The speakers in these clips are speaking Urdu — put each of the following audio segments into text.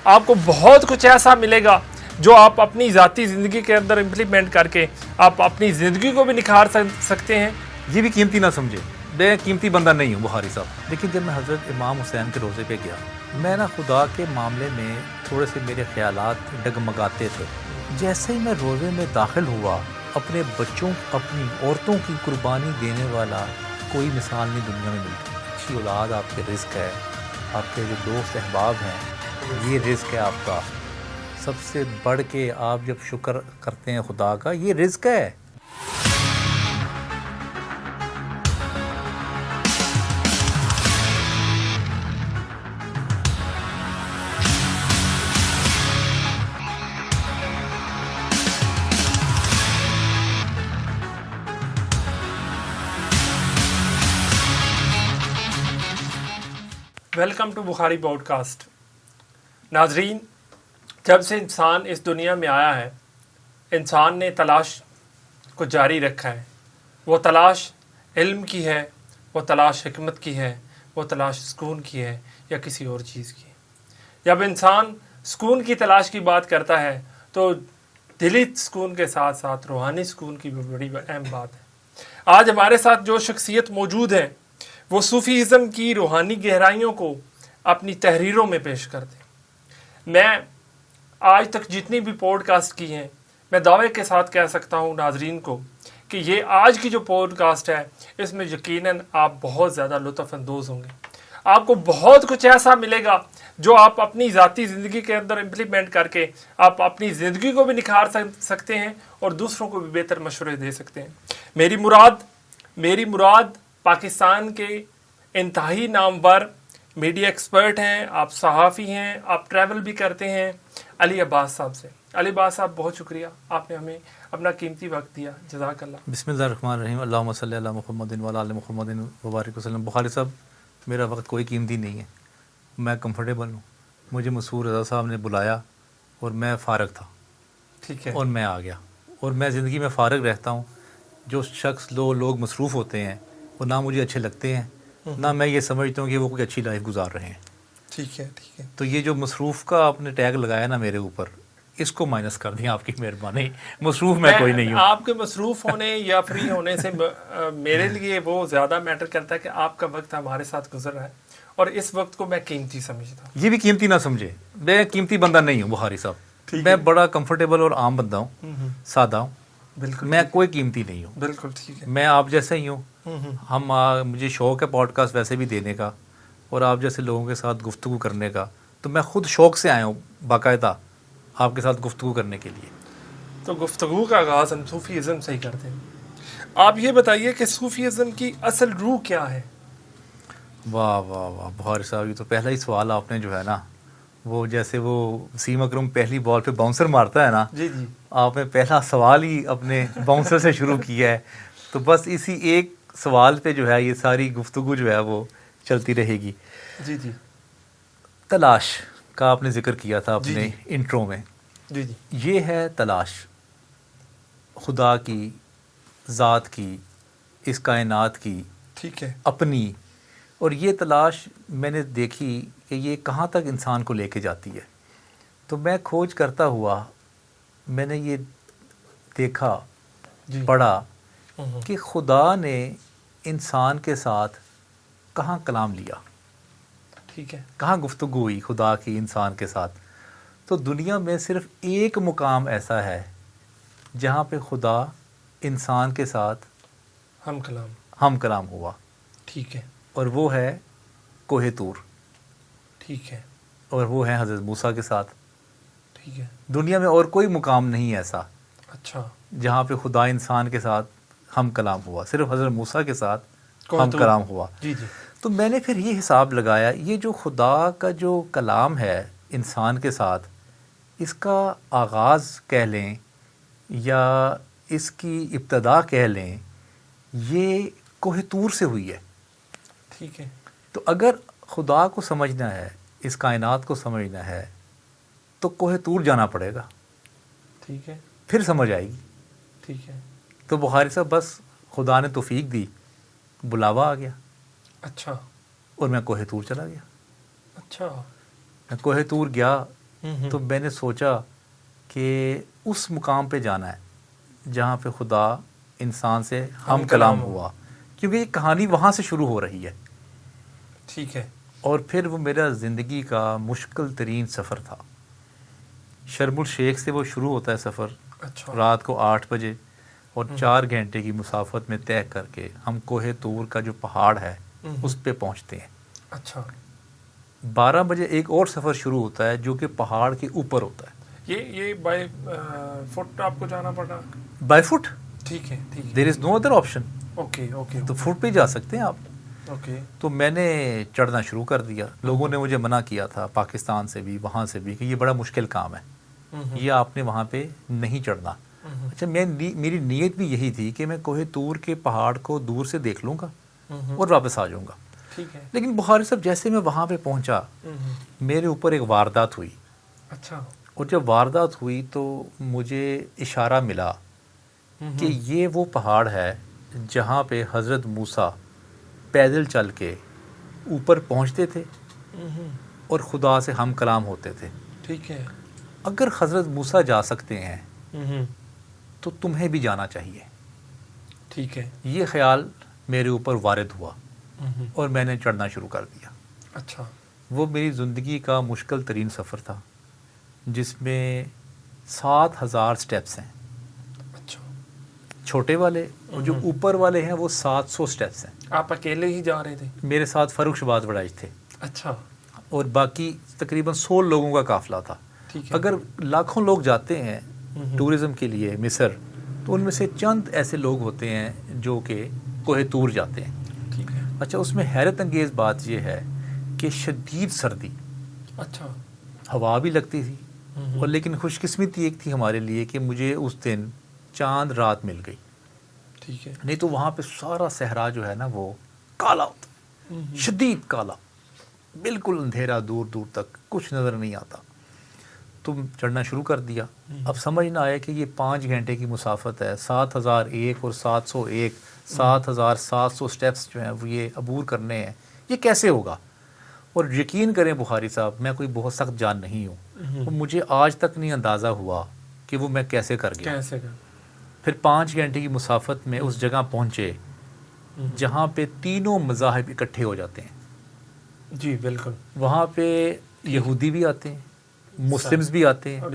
آپ کو بہت کچھ ایسا ملے گا جو آپ اپنی ذاتی زندگی کے اندر امپلیمنٹ کر کے آپ اپنی زندگی کو بھی نکھار سکتے ہیں. یہ بھی قیمتی نہ سمجھے، میں قیمتی بندہ نہیں ہوں بخاری صاحب. لیکن جب میں حضرت امام حسین کے روزے پہ گیا، میں نا خدا کے معاملے میں تھوڑے سے میرے خیالات ڈگمگاتے تھے. جیسے ہی میں روزے میں داخل ہوا، اپنے بچوں، اپنی عورتوں کی قربانی دینے والا کوئی مثال نہیں دنیا میں ملتی. اچھی اولاد آپ کے رزق ہے، آپ کے جو دوست احباب ہیں یہ رزق ہے آپ کا. سب سے بڑھ کے آپ جب شکر کرتے ہیں خدا کا، یہ رزق ہے. Welcome to Bukhari podcast. ناظرین، جب سے انسان اس دنیا میں آیا ہے، انسان نے تلاش کو جاری رکھا ہے. وہ تلاش علم کی ہے، وہ تلاش حکمت کی ہے، وہ تلاش سکون کی ہے یا کسی اور چیز کی. جب انسان سکون کی تلاش کی بات کرتا ہے تو دلی سکون کے ساتھ ساتھ روحانی سکون کی بھی بڑی اہم بات ہے. آج ہمارے ساتھ جو شخصیت موجود ہیں وہ صوفی ازم کی روحانی گہرائیوں کو اپنی تحریروں میں پیش کرتے ہیں. میں آج تک جتنی بھی پوڈ کاسٹ کی ہیں، میں دعوے کے ساتھ کہہ سکتا ہوں ناظرین کو کہ یہ آج کی جو پوڈ کاسٹ ہے اس میں یقیناً آپ بہت زیادہ لطف اندوز ہوں گے. آپ کو بہت کچھ ایسا ملے گا جو آپ اپنی ذاتی زندگی کے اندر امپلیمنٹ کر کے آپ اپنی زندگی کو بھی نکھار سکتے ہیں اور دوسروں کو بھی بہتر مشورے دے سکتے ہیں. میری مراد پاکستان کے انتہائی نامور میڈیا ایکسپرٹ ہیں، آپ صحافی ہیں، آپ ٹریول بھی کرتے ہیں، علی عباس صاحب سے. علی عباس صاحب بہت شکریہ، آپ نے ہمیں اپنا قیمتی وقت دیا. جزاک اللہ. بسم اللہ الرحمن الرحیم. اللہم صلی علی محمد وعلی آل محمد وبارک وسلم. بخاری صاحب، میرا وقت کوئی قیمتی نہیں ہے، میں کمفرٹیبل ہوں. مجھے مسرور رضا صاحب نے بلایا اور میں فارغ تھا، ٹھیک ہے، اور میں آ گیا. اور میں زندگی میں فارغ رہتا ہوں. جو شخص لوگ مصروف ہوتے ہیں وہ نہ مجھے اچھے لگتے ہیں، نہ میں یہ سمجھتا ہوں کہ وہ کوئی اچھی لائف گزار رہے ہیں. ٹھیک ہے. تو یہ جو مصروف کا آپ نے ٹیگ لگایا نا میرے اوپر، اس کو مائنس کر دیں، آپ کی مہربانی. مصروف میں کوئی نہیں ہوں. آپ کے مصروف ہونے یا فری ہونے سے میرے لیے وہ زیادہ میٹر کرتا ہے کہ آپ کا وقت ہمارے ساتھ گزر رہا ہے اور اس وقت کو میں قیمتی سمجھتا ہوں. یہ بھی قیمتی نہ سمجھے، میں قیمتی بندہ نہیں ہوں بخاری صاحب. میں بڑا کمفرٹیبل اور عام بندہ ہوں، سادہ ہوں. بالکل، میں کوئی قیمتی نہیں ہوں. بالکل ٹھیک ہے. میں آپ جیسے ہی ہوں. مجھے شوق ہے پوڈ کاسٹ ویسے بھی دینے کا اور آپ جیسے لوگوں کے ساتھ گفتگو کرنے کا. تو میں خود شوق سے آیا ہوں باقاعدہ آپ کے ساتھ گفتگو کرنے کے لیے. تو گفتگو کا آغاز ہم صوفی ازم سے ہی کرتے ہیں. آپ یہ بتائیے کہ صوفی ازم کی اصل روح کیا ہے؟ واہ واہ واہ بخاری صاحب، یہ تو پہلا ہی سوال آپ نے جو ہے نا، وہ جیسے وہ وسیم اکرم پہلی بال پہ باؤنسر مارتا ہے نا، جی، آپ نے پہلا سوال ہی اپنے باؤنسر سے شروع کیا ہے. تو بس اسی ایک سوال پہ جو ہے یہ ساری گفتگو جو ہے وہ چلتی رہے گی. جی. تلاش کا آپ نے ذکر کیا تھا اپنے انٹرو میں. جی. یہ ہے تلاش خدا کی، ذات کی، اس کائنات کی، ٹھیک ہے، اپنی. اور یہ تلاش میں نے دیکھی کہ یہ کہاں تک انسان کو لے کے جاتی ہے. تو میں کھوج کرتا ہوا میں نے یہ دیکھا، پڑھا کہ خدا نے انسان کے ساتھ کہاں کلام لیا، ٹھیک ہے، کہاں گفتگو ہوئی خدا کی انسان کے ساتھ. تو دنیا میں صرف ایک مقام ایسا ہے جہاں پہ خدا انسان کے ساتھ ہم کلام ہوا. ٹھیک ہے، اور وہ ہے کوہ طور. ٹھیک ہے، اور وہ ہے حضرت موسیٰ کے ساتھ. ٹھیک ہے. دنیا میں اور کوئی مقام نہیں ایسا اچھا جہاں پہ خدا انسان کے ساتھ ہم کلام ہوا. صرف حضرت موسیٰ کے ساتھ ہم کلام ہوا. جی. تو میں نے پھر یہ حساب لگایا، یہ جو خدا کا جو کلام ہے انسان کے ساتھ، اس کا آغاز کہہ لیں یا اس کی ابتدا کہہ لیں، یہ کوہ طور سے ہوئی ہے. ٹھیک ہے. تو اگر خدا کو سمجھنا ہے، اس کائنات کو سمجھنا ہے، تو کوہ طور جانا پڑے گا. ٹھیک ہے، پھر سمجھ آئے گی. ٹھیک ہے. تو بخاری صاحب بس خدا نے توفیق دی، بلاوا آ گیا. اچھا. اور میں کوہ طور چلا گیا. اچھا. میں کوہ طور گیا تو میں نے سوچا کہ اس مقام پہ جانا ہے جہاں پہ خدا انسان سے ہم کلام ہوا، کیونکہ یہ کہانی وہاں سے شروع ہو رہی ہے. ٹھیک ہے. اور پھر وہ میرا زندگی کا مشکل ترین سفر تھا. شرم الشیخ سے وہ شروع ہوتا ہے سفر. اچھا. رات کو 8 بجے اور 4 گھنٹے کی مسافت میں طے کر کے ہم کوہ طور کا جو پہاڑ ہے اس پہ پہنچتے ہیں. اچھا. 12 بجے ایک اور سفر شروع ہوتا ہے جو کہ پہاڑ کے اوپر ہوتا ہے. یہ بائی فٹ آپ کو جانا پڑا؟ By foot. ٹھیک ہے. There is no other option. Okay. تو فٹ پہ جا سکتے ہیں آپ. اوکے. تو میں نے چڑھنا شروع کر دیا. لوگوں نے مجھے منع کیا تھا پاکستان سے بھی وہاں سے بھی کہ یہ بڑا مشکل کام ہے، یہ آپ نے وہاں پہ نہیں چڑھنا. اچھا، میری نیت بھی یہی تھی کہ میں کوہ طور کے پہاڑ کو دور سے دیکھ لوں گا اور واپس آ جاؤں گا. ٹھیک ہے. لیکن بخاری صاحب جیسے میں وہاں پہ پہنچا میرے اوپر ایک واردات ہوئی. اچھا. اور جب واردات ہوئی تو مجھے اشارہ ملا کہ یہ وہ پہاڑ ہے جہاں پہ حضرت موسیٰ پیدل چل کے اوپر پہنچتے تھے اور خدا سے ہم کلام ہوتے تھے. ٹھیک ہے. اگر حضرت موسیٰ جا سکتے ہیں تو تمہیں بھی جانا چاہیے. ٹھیک ہے. یہ خیال میرے اوپر وارد ہوا اور میں نے چڑھنا شروع کر دیا. اچھا. وہ میری زندگی کا مشکل ترین سفر تھا جس میں 7000 سٹیپس ہیں. اچھا. چھوٹے والے اور جو اوپر والے ہیں وہ 700 سٹیپس ہیں. آپ اکیلے ہی جا رہے تھے؟ میرے ساتھ فروخ شباز وڑائج تھے. اچھا. اور باقی تقریباً 100 لوگوں کا قافلہ تھا. اگر لاکھوں لوگ جاتے ہیں ٹورزم کے لیے مصر تو ان میں سے چند ایسے لوگ ہوتے ہیں جو کہ کوہ طور جاتے ہیں. ٹھیک ہے. اچھا، اس میں حیرت انگیز بات یہ ہے کہ شدید سردی. اچھا. ہوا بھی لگتی تھی اور لیکن خوش قسمتی ایک تھی ہمارے لیے کہ مجھے اس دن چاند رات مل گئی. ٹھیک ہے. نہیں تو وہاں پہ سارا صحرا جو ہے نا وہ کالا ہوتا، شدید کالا، بالکل اندھیرا، دور دور تک کچھ نظر نہیں آتا. تم چڑھنا شروع کر دیا. اب سمجھ نہ آئے کہ یہ 5 گھنٹے کی مسافت ہے. 7001 اور 701 7700 سٹیپس جو ہیں وہ یہ عبور کرنے ہیں. یہ کیسے ہوگا؟ اور یقین کریں بخاری صاحب، میں کوئی بہت سخت جان نہیں ہوں. اور مجھے آج تک نہیں اندازہ ہوا کہ وہ میں کیسے کر گیا. پھر 5 گھنٹے کی مسافت میں اس جگہ پہنچے جہاں پہ تینوں مذاہب اکٹھے ہو جاتے ہیں. جی بالکل. وہاں پہ یہودی بھی آتے ہیں، مسلمز بھی آتے ہیں اور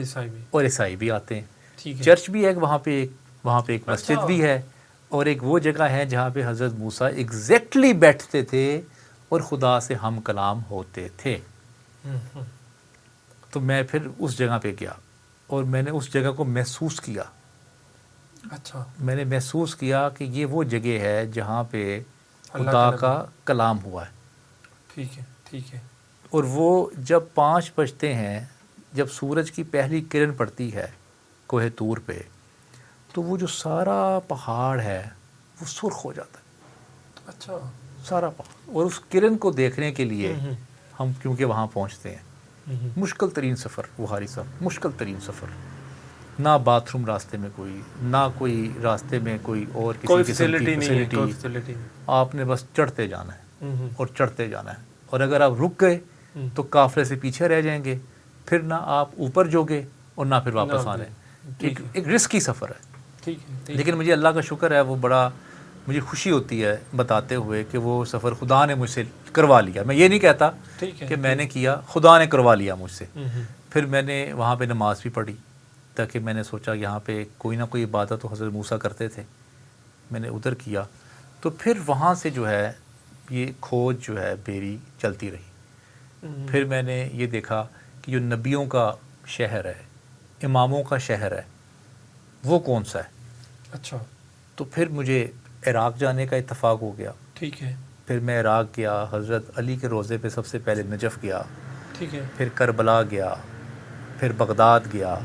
عیسائی بھی آتے ہیں. چرچ بھی ہے وہاں پہ ایک مسجد بھی ہے اور ایک وہ جگہ ہے جہاں پہ حضرت موسیٰ ایگزیکٹلی بیٹھتے تھے اور خدا سے ہم کلام ہوتے تھے. تو میں پھر اس جگہ پہ گیا اور میں نے اس جگہ کو محسوس کیا. اچھا. میں نے محسوس کیا کہ یہ وہ جگہ ہے جہاں پہ خدا کا کلام ہوا ہے. ٹھیک ہے. اور وہ جب 5 بجتے ہیں، جب سورج کی پہلی کرن پڑتی ہے کوہ طور پہ، تو وہ جو سارا پہاڑ ہے وہ سرخ ہو جاتا ہے. اچھا. سارا پہاڑ. اور اس کرن کو دیکھنے کے لیے ہم کیونکہ وہاں پہنچتے ہیں. مشکل ترین سفر بخاری صاحب، مشکل ترین سفر. نہ باتھ روم راستے میں کوئی، نہ کوئی راستے میں کوئی اور کسی قسم کی فیسلٹی. آپ نے بس چڑھتے جانا ہے اور چڑھتے جانا ہے. اور اگر آپ رک گئے تو قافلے سے پیچھے رہ جائیں گے، پھر نہ آپ اوپر جوگے اور نہ پھر واپس آ رہے ہیں. ایک رسکی سفر ہے. لیکن مجھے اللہ کا شکر ہے، وہ بڑا مجھے خوشی ہوتی ہے بتاتے ہوئے کہ وہ سفر خدا نے مجھ سے کروا لیا. میں یہ نہیں کہتا کہ میں نے کیا، خدا نے کروا لیا مجھ سے. پھر میں نے وہاں پہ نماز بھی پڑھی تاکہ میں نے سوچا یہاں پہ کوئی نہ کوئی عبادت تو حضرت موسیٰ کرتے تھے. میں نے ادھر کیا. تو پھر وہاں سے جو ہے یہ کھوج جو ہے میری چلتی رہی. پھر میں نے یہ دیکھا کہ جو نبیوں کا شہر ہے، اماموں کا شہر ہے، وہ کون سا ہے. اچھا. تو پھر مجھے عراق جانے کا اتفاق ہو گیا. ٹھیک ہے. پھر میں عراق گیا، حضرت علی کے روضے پہ سب سے پہلے نجف گیا. ٹھیک ہے. پھر کربلا گیا، پھر بغداد گیا،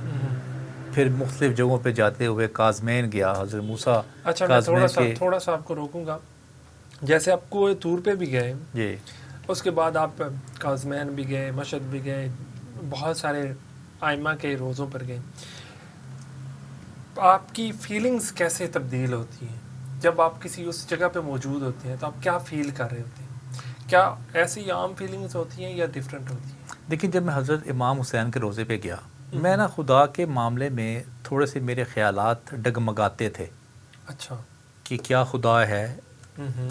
پھر مختلف جگہوں پہ جاتے ہوئے کاظمین گیا، حضرت موسیٰ. اچھا، میں تھوڑا سا آپ کو روکوں گا. جیسے آپ کو طور پہ بھی گئے، جی، اس کے بعد آپ کاظمین بھی گئے، مشہد بھی گئے، بہت سارے آئمہ کے روزوں پر گئے. آپ کی فیلنگز کیسے تبدیل ہوتی ہیں جب آپ کسی اس جگہ پہ موجود ہوتے ہیں؟ تو آپ کیا فیل کر رہے ہوتے ہیں؟ کیا ایسی عام فیلنگز ہوتی ہیں یا ڈیفرنٹ ہوتی ہیں؟ دیکھیں جب میں حضرت امام حسین کے روزے پہ گیا میں نا خدا کے معاملے میں تھوڑے سے میرے خیالات ڈگمگاتے تھے اچھا. کہ کیا خدا ہے،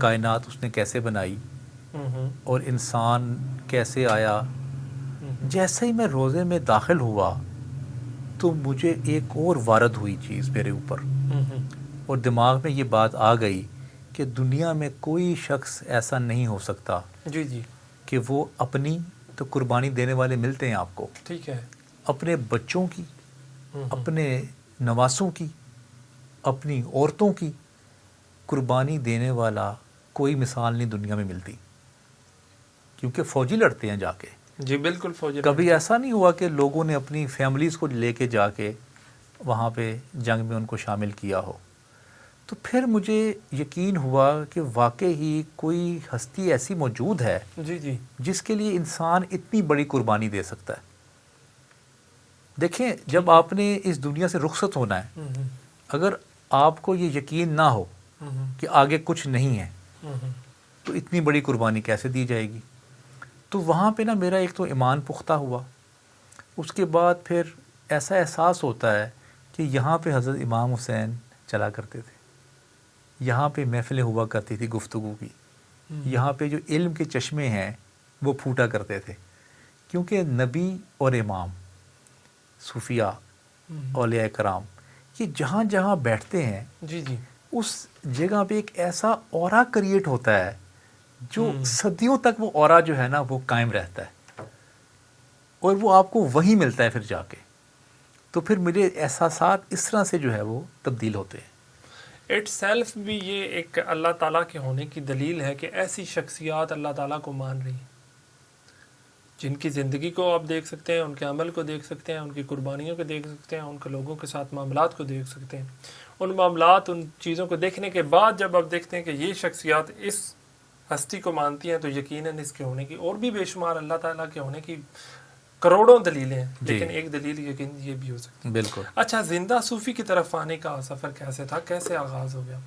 کائنات اس نے کیسے بنائی اور انسان کیسے آیا. جیسے ہی میں روزے میں داخل ہوا تو مجھے ایک اور وارد ہوئی چیز میرے اوپر اور دماغ میں یہ بات آ گئی کہ دنیا میں کوئی شخص ایسا نہیں ہو سکتا جی جی کہ وہ اپنی تو قربانی دینے والے ملتے ہیں آپ کو، ٹھیک ہے، اپنے بچوں کی، اپنے نواسوں کی، اپنی عورتوں کی قربانی دینے والا کوئی مثال نہیں دنیا میں ملتی، کیونکہ فوجی لڑتے ہیں جا کے. جی بالکل فوجی. کبھی ایسا نہیں ہوا کہ لوگوں نے اپنی فیملیز کو لے کے جا کے وہاں پہ جنگ میں ان کو شامل کیا ہو. تو پھر مجھے یقین ہوا کہ واقعی ہی کوئی ہستی ایسی موجود ہے جی جی جس کے لیے انسان اتنی بڑی قربانی دے سکتا ہے. دیکھیں جب آپ نے اس دنیا سے رخصت ہونا ہے، اگر آپ کو یہ یقین نہ ہو کہ آگے کچھ نہیں ہے تو اتنی بڑی قربانی کیسے دی جائے گی. تو وہاں پہ نا میرا ایک تو ایمان پختہ ہوا، اس کے بعد پھر ایسا احساس ہوتا ہے کہ یہاں پہ حضرت امام حسین چلا کرتے تھے، یہاں پہ محفلیں ہوا کرتی تھی گفتگو کی، یہاں پہ جو علم کے چشمے ہیں وہ پھوٹا کرتے تھے، کیونکہ نبی اور امام، صوفیاء، اولیاء کرام یہ جہاں جہاں بیٹھتے ہیں جی جی اس جگہ پہ ایک ایسا اورا کریٹ ہوتا ہے جو صدیوں تک وہ اورا جو ہے نا وہ قائم رہتا ہے اور وہ آپ کو وہی ملتا ہے پھر جا کے. تو پھر میرے احساسات اس طرح سے جو ہے وہ تبدیل ہوتے ہیں. اٹ سیلف بھی یہ ایک اللہ تعالیٰ کے ہونے کی دلیل ہے کہ ایسی شخصیات اللہ تعالیٰ کو مان رہی ہیں، جن کی زندگی کو آپ دیکھ سکتے ہیں، ان کے عمل کو دیکھ سکتے ہیں، ان کی قربانیوں کو دیکھ سکتے ہیں، ان کے لوگوں کے ساتھ معاملات کو دیکھ سکتے ہیں. ان معاملات، ان چیزوں کو دیکھنے کے بعد جب آپ دیکھتے ہیں کہ یہ شخصیات اس ہستی کو مانتی ہیں تو یقیناً اس کے ہونے کی اور بھی بے شمار اللہ تعالیٰ کے ہونے کی کروڑوں دلیلیں ہیں، لیکن ایک دلیل یقین یہ بھی ہو سکتی ہے. بالکل. اچھا، زندہ صوفی کی طرف آنے کا سفر کیسے تھا، کیسے آغاز ہو گیا؟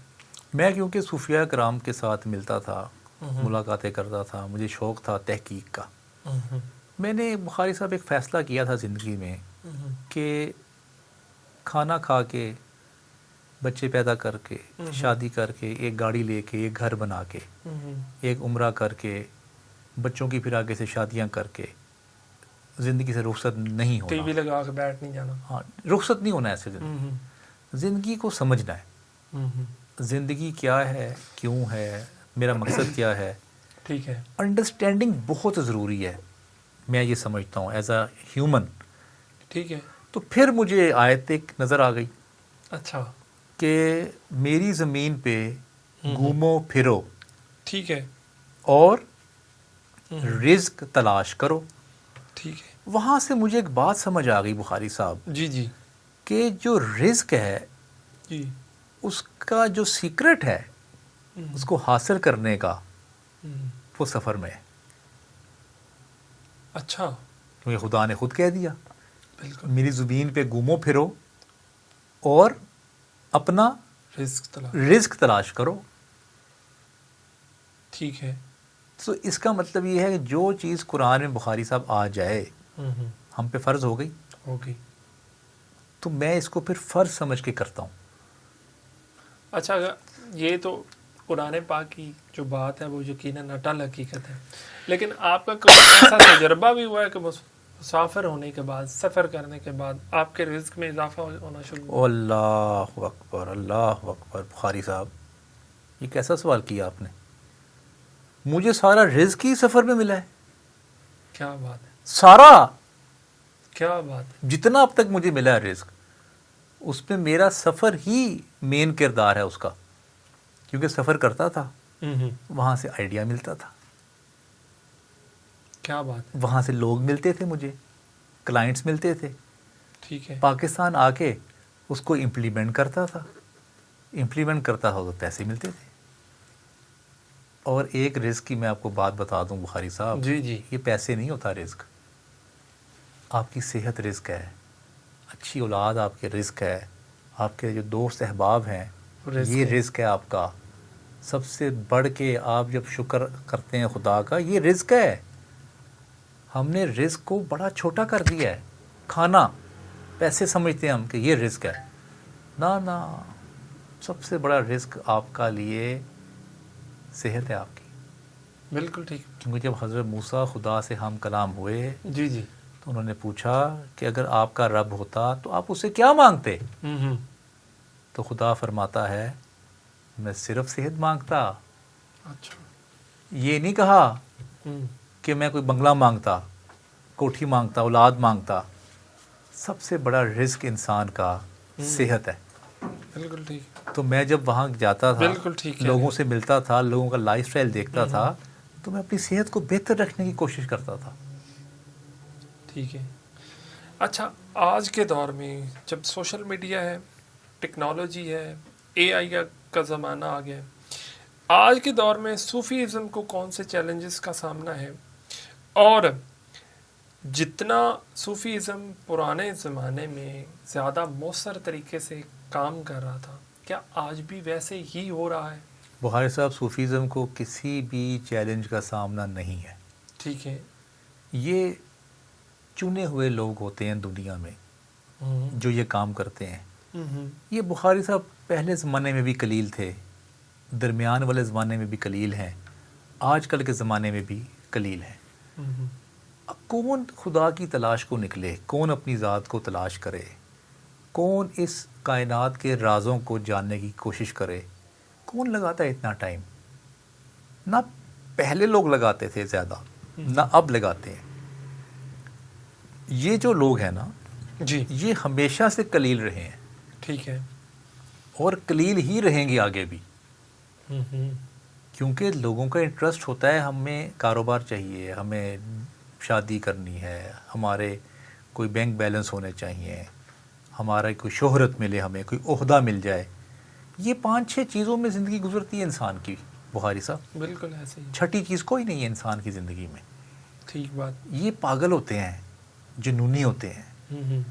میں کیونکہ صوفیاء کرام کے ساتھ ملتا تھا، ملاقاتیں کرتا تھا، مجھے شوق تھا تحقیق کا. میں نے بخاری صاحب ایک فیصلہ کیا تھا زندگی میں کہ کھانا کھا کے، بچے پیدا کر کے، شادی کر کے، ایک گاڑی لے کے، ایک گھر بنا کے، ایک عمرہ کر کے، بچوں کی پھر آگے سے شادیاں کر کے زندگی سے رخصت نہیں ہونا. ٹی وی لگا کے بیٹھ نہیں جانا. ہاں، رخصت نہیں ہونا ایسے زندگی کو سمجھنا ہے. زندگی کیا ہے، کیوں ہے، میرا مقصد کیا ہے. ٹھیک ہے. انڈرسٹینڈنگ بہت ضروری ہے، میں یہ سمجھتا ہوں ایز اے ہیومن. ٹھیک ہے. تو پھر مجھے آیت ایک نظر آ گئی. اچھا. کہ میری زمین پہ گھومو پھرو. ٹھیک ہے. اور رزق تلاش کرو. ٹھیک ہے. وہاں سے مجھے ایک بات سمجھ آ گئی بخاری صاحب، جی جی، کہ جو رزق ہے جی، اس کا جو سیکرٹ ہے اس کو حاصل کرنے کا وہ سفر میں ہے. اچھا. کیونکہ خدا نے خود کہہ دیا بالکل، میری زمین پہ گھومو پھرو اور اپنا رزق تلاش کرو. ٹھیک ہے. تو اس کا مطلب یہ ہے کہ جو چیز قرآن میں بخاری صاحب آ جائے ہم پہ فرض ہو گئی، تو میں اس کو پھر فرض سمجھ کے کرتا ہوں. اچھا، یہ تو قرآن پاک کی جو بات ہے وہ یقیناً اٹل حقیقت ہے، لیکن آپ کا کوئی ایسا تجربہ بھی ہوا ہے کہ مسافر ہونے کے بعد، سفر کرنے کے بعد آپ کے رزق میں اضافہ ہونا شروع ہوا؟ اللہ اکبر، اللہ اکبر. بخاری صاحب یہ کیسا سوال کیا آپ نے؟ مجھے سارا رزق ہی سفر میں ملا ہے. کیا بات ہے، سارا، کیا بات ہے. جتنا اب تک مجھے ملا ہے رزق، اس میں میرا سفر ہی مین کردار ہے اس کا، کیونکہ سفر کرتا تھا وہاں سے آئیڈیا ملتا تھا. کیا بات ہے. وہاں سے لوگ ملتے تھے، مجھے کلائنٹس ملتے تھے. ٹھیک ہے. پاکستان آ کے اس کو امپلیمنٹ کرتا تھا تو پیسے ملتے تھے. اور ایک رزق کی میں آپ کو بات بتا دوں بخاری صاحب، جی جی، یہ پیسے نہیں ہوتا رزق. آپ کی صحت رزق ہے، اچھی اولاد آپ کے رزق ہے، آپ کے جو دوست احباب ہیں یہ رزق ہے آپ کا. سب سے بڑھ کے آپ جب شکر کرتے ہیں خدا کا، یہ رزق ہے. ہم نے رزق کو بڑا چھوٹا کر دیا ہے. کھانا پیسے سمجھتے ہیں ہم کہ یہ رزق ہے. نہ سب سے بڑا رزق آپ کا لیے صحت ہے آپ کی. بالکل ٹھیک. کیونکہ جب حضرت موسیٰ خدا سے ہم کلام ہوئے جی جی تو انہوں نے پوچھا کہ اگر آپ کا رب ہوتا تو آپ اسے کیا مانگتے؟ تو خدا فرماتا ہے میں صرف صحت مانگتا. اچھا. یہ نہیں کہا کہ میں کوئی بنگلہ مانگتا, کوٹھی مانگتا, اولاد مانگتا. سب سے بڑا رزق انسان کا صحت ہے. بالکل ٹھیک. تو میں جب وہاں جاتا تھا, بالکل ٹھیک ہے. لوگوں سے ملتا تھا, لوگوں کا لائف سٹائل دیکھتا تھا, تو میں اپنی صحت کو بہتر رکھنے کی کوشش کرتا تھا. ٹھیک ہے. اچھا, آج کے دور میں جب سوشل میڈیا ہے, ٹیکنالوجی ہے, اے آئی کا زمانہ آ گیا ہے, آج کے دور میں صوفیزم کو کون سے چیلنجز کا سامنا ہے, اور جتنا صوفیزم پرانے زمانے میں زیادہ مؤثر طریقے سے کام کر رہا تھا, کیا آج بھی ویسے ہی ہو رہا ہے؟ بخاری صاحب, صوفیزم کو کسی بھی چیلنج کا سامنا نہیں ہے. ٹھیک ہے. یہ چنے ہوئے لوگ ہوتے ہیں دنیا میں جو یہ کام کرتے ہیں. یہ بخاری صاحب پہلے زمانے میں بھی قلیل تھے, درمیان والے زمانے میں بھی قلیل ہیں, آج کل کے زمانے میں بھی قلیل ہیں. اب کون خدا کی تلاش کو نکلے, کون اپنی ذات کو تلاش کرے, کون اس کائنات کے رازوں کو جاننے کی کوشش کرے, کون لگاتا ہے اتنا ٹائم؟ نہ پہلے لوگ لگاتے تھے زیادہ, نہ اب لگاتے ہیں. یہ جو لوگ ہیں نا جی, یہ ہمیشہ سے قلیل رہے ہیں. ٹھیک ہے. اور قلیل ہی رہیں گے آگے بھی, کیونکہ لوگوں کا انٹرسٹ ہوتا ہے ہمیں کاروبار چاہیے, ہمیں شادی کرنی ہے, ہمارے کوئی بینک بیلنس ہونے چاہیے, ہمارا کوئی شہرت ملے, ہمیں کوئی عہدہ مل جائے. یہ 5-6 چیزوں میں زندگی گزرتی ہے انسان کی بخاری صاحب. بالکل ایسے ہی. چھٹی چیز کوئی نہیں ہے انسان کی زندگی میں. ٹھیک بات. یہ پاگل ہوتے ہیں, جنونی ہوتے ہیں,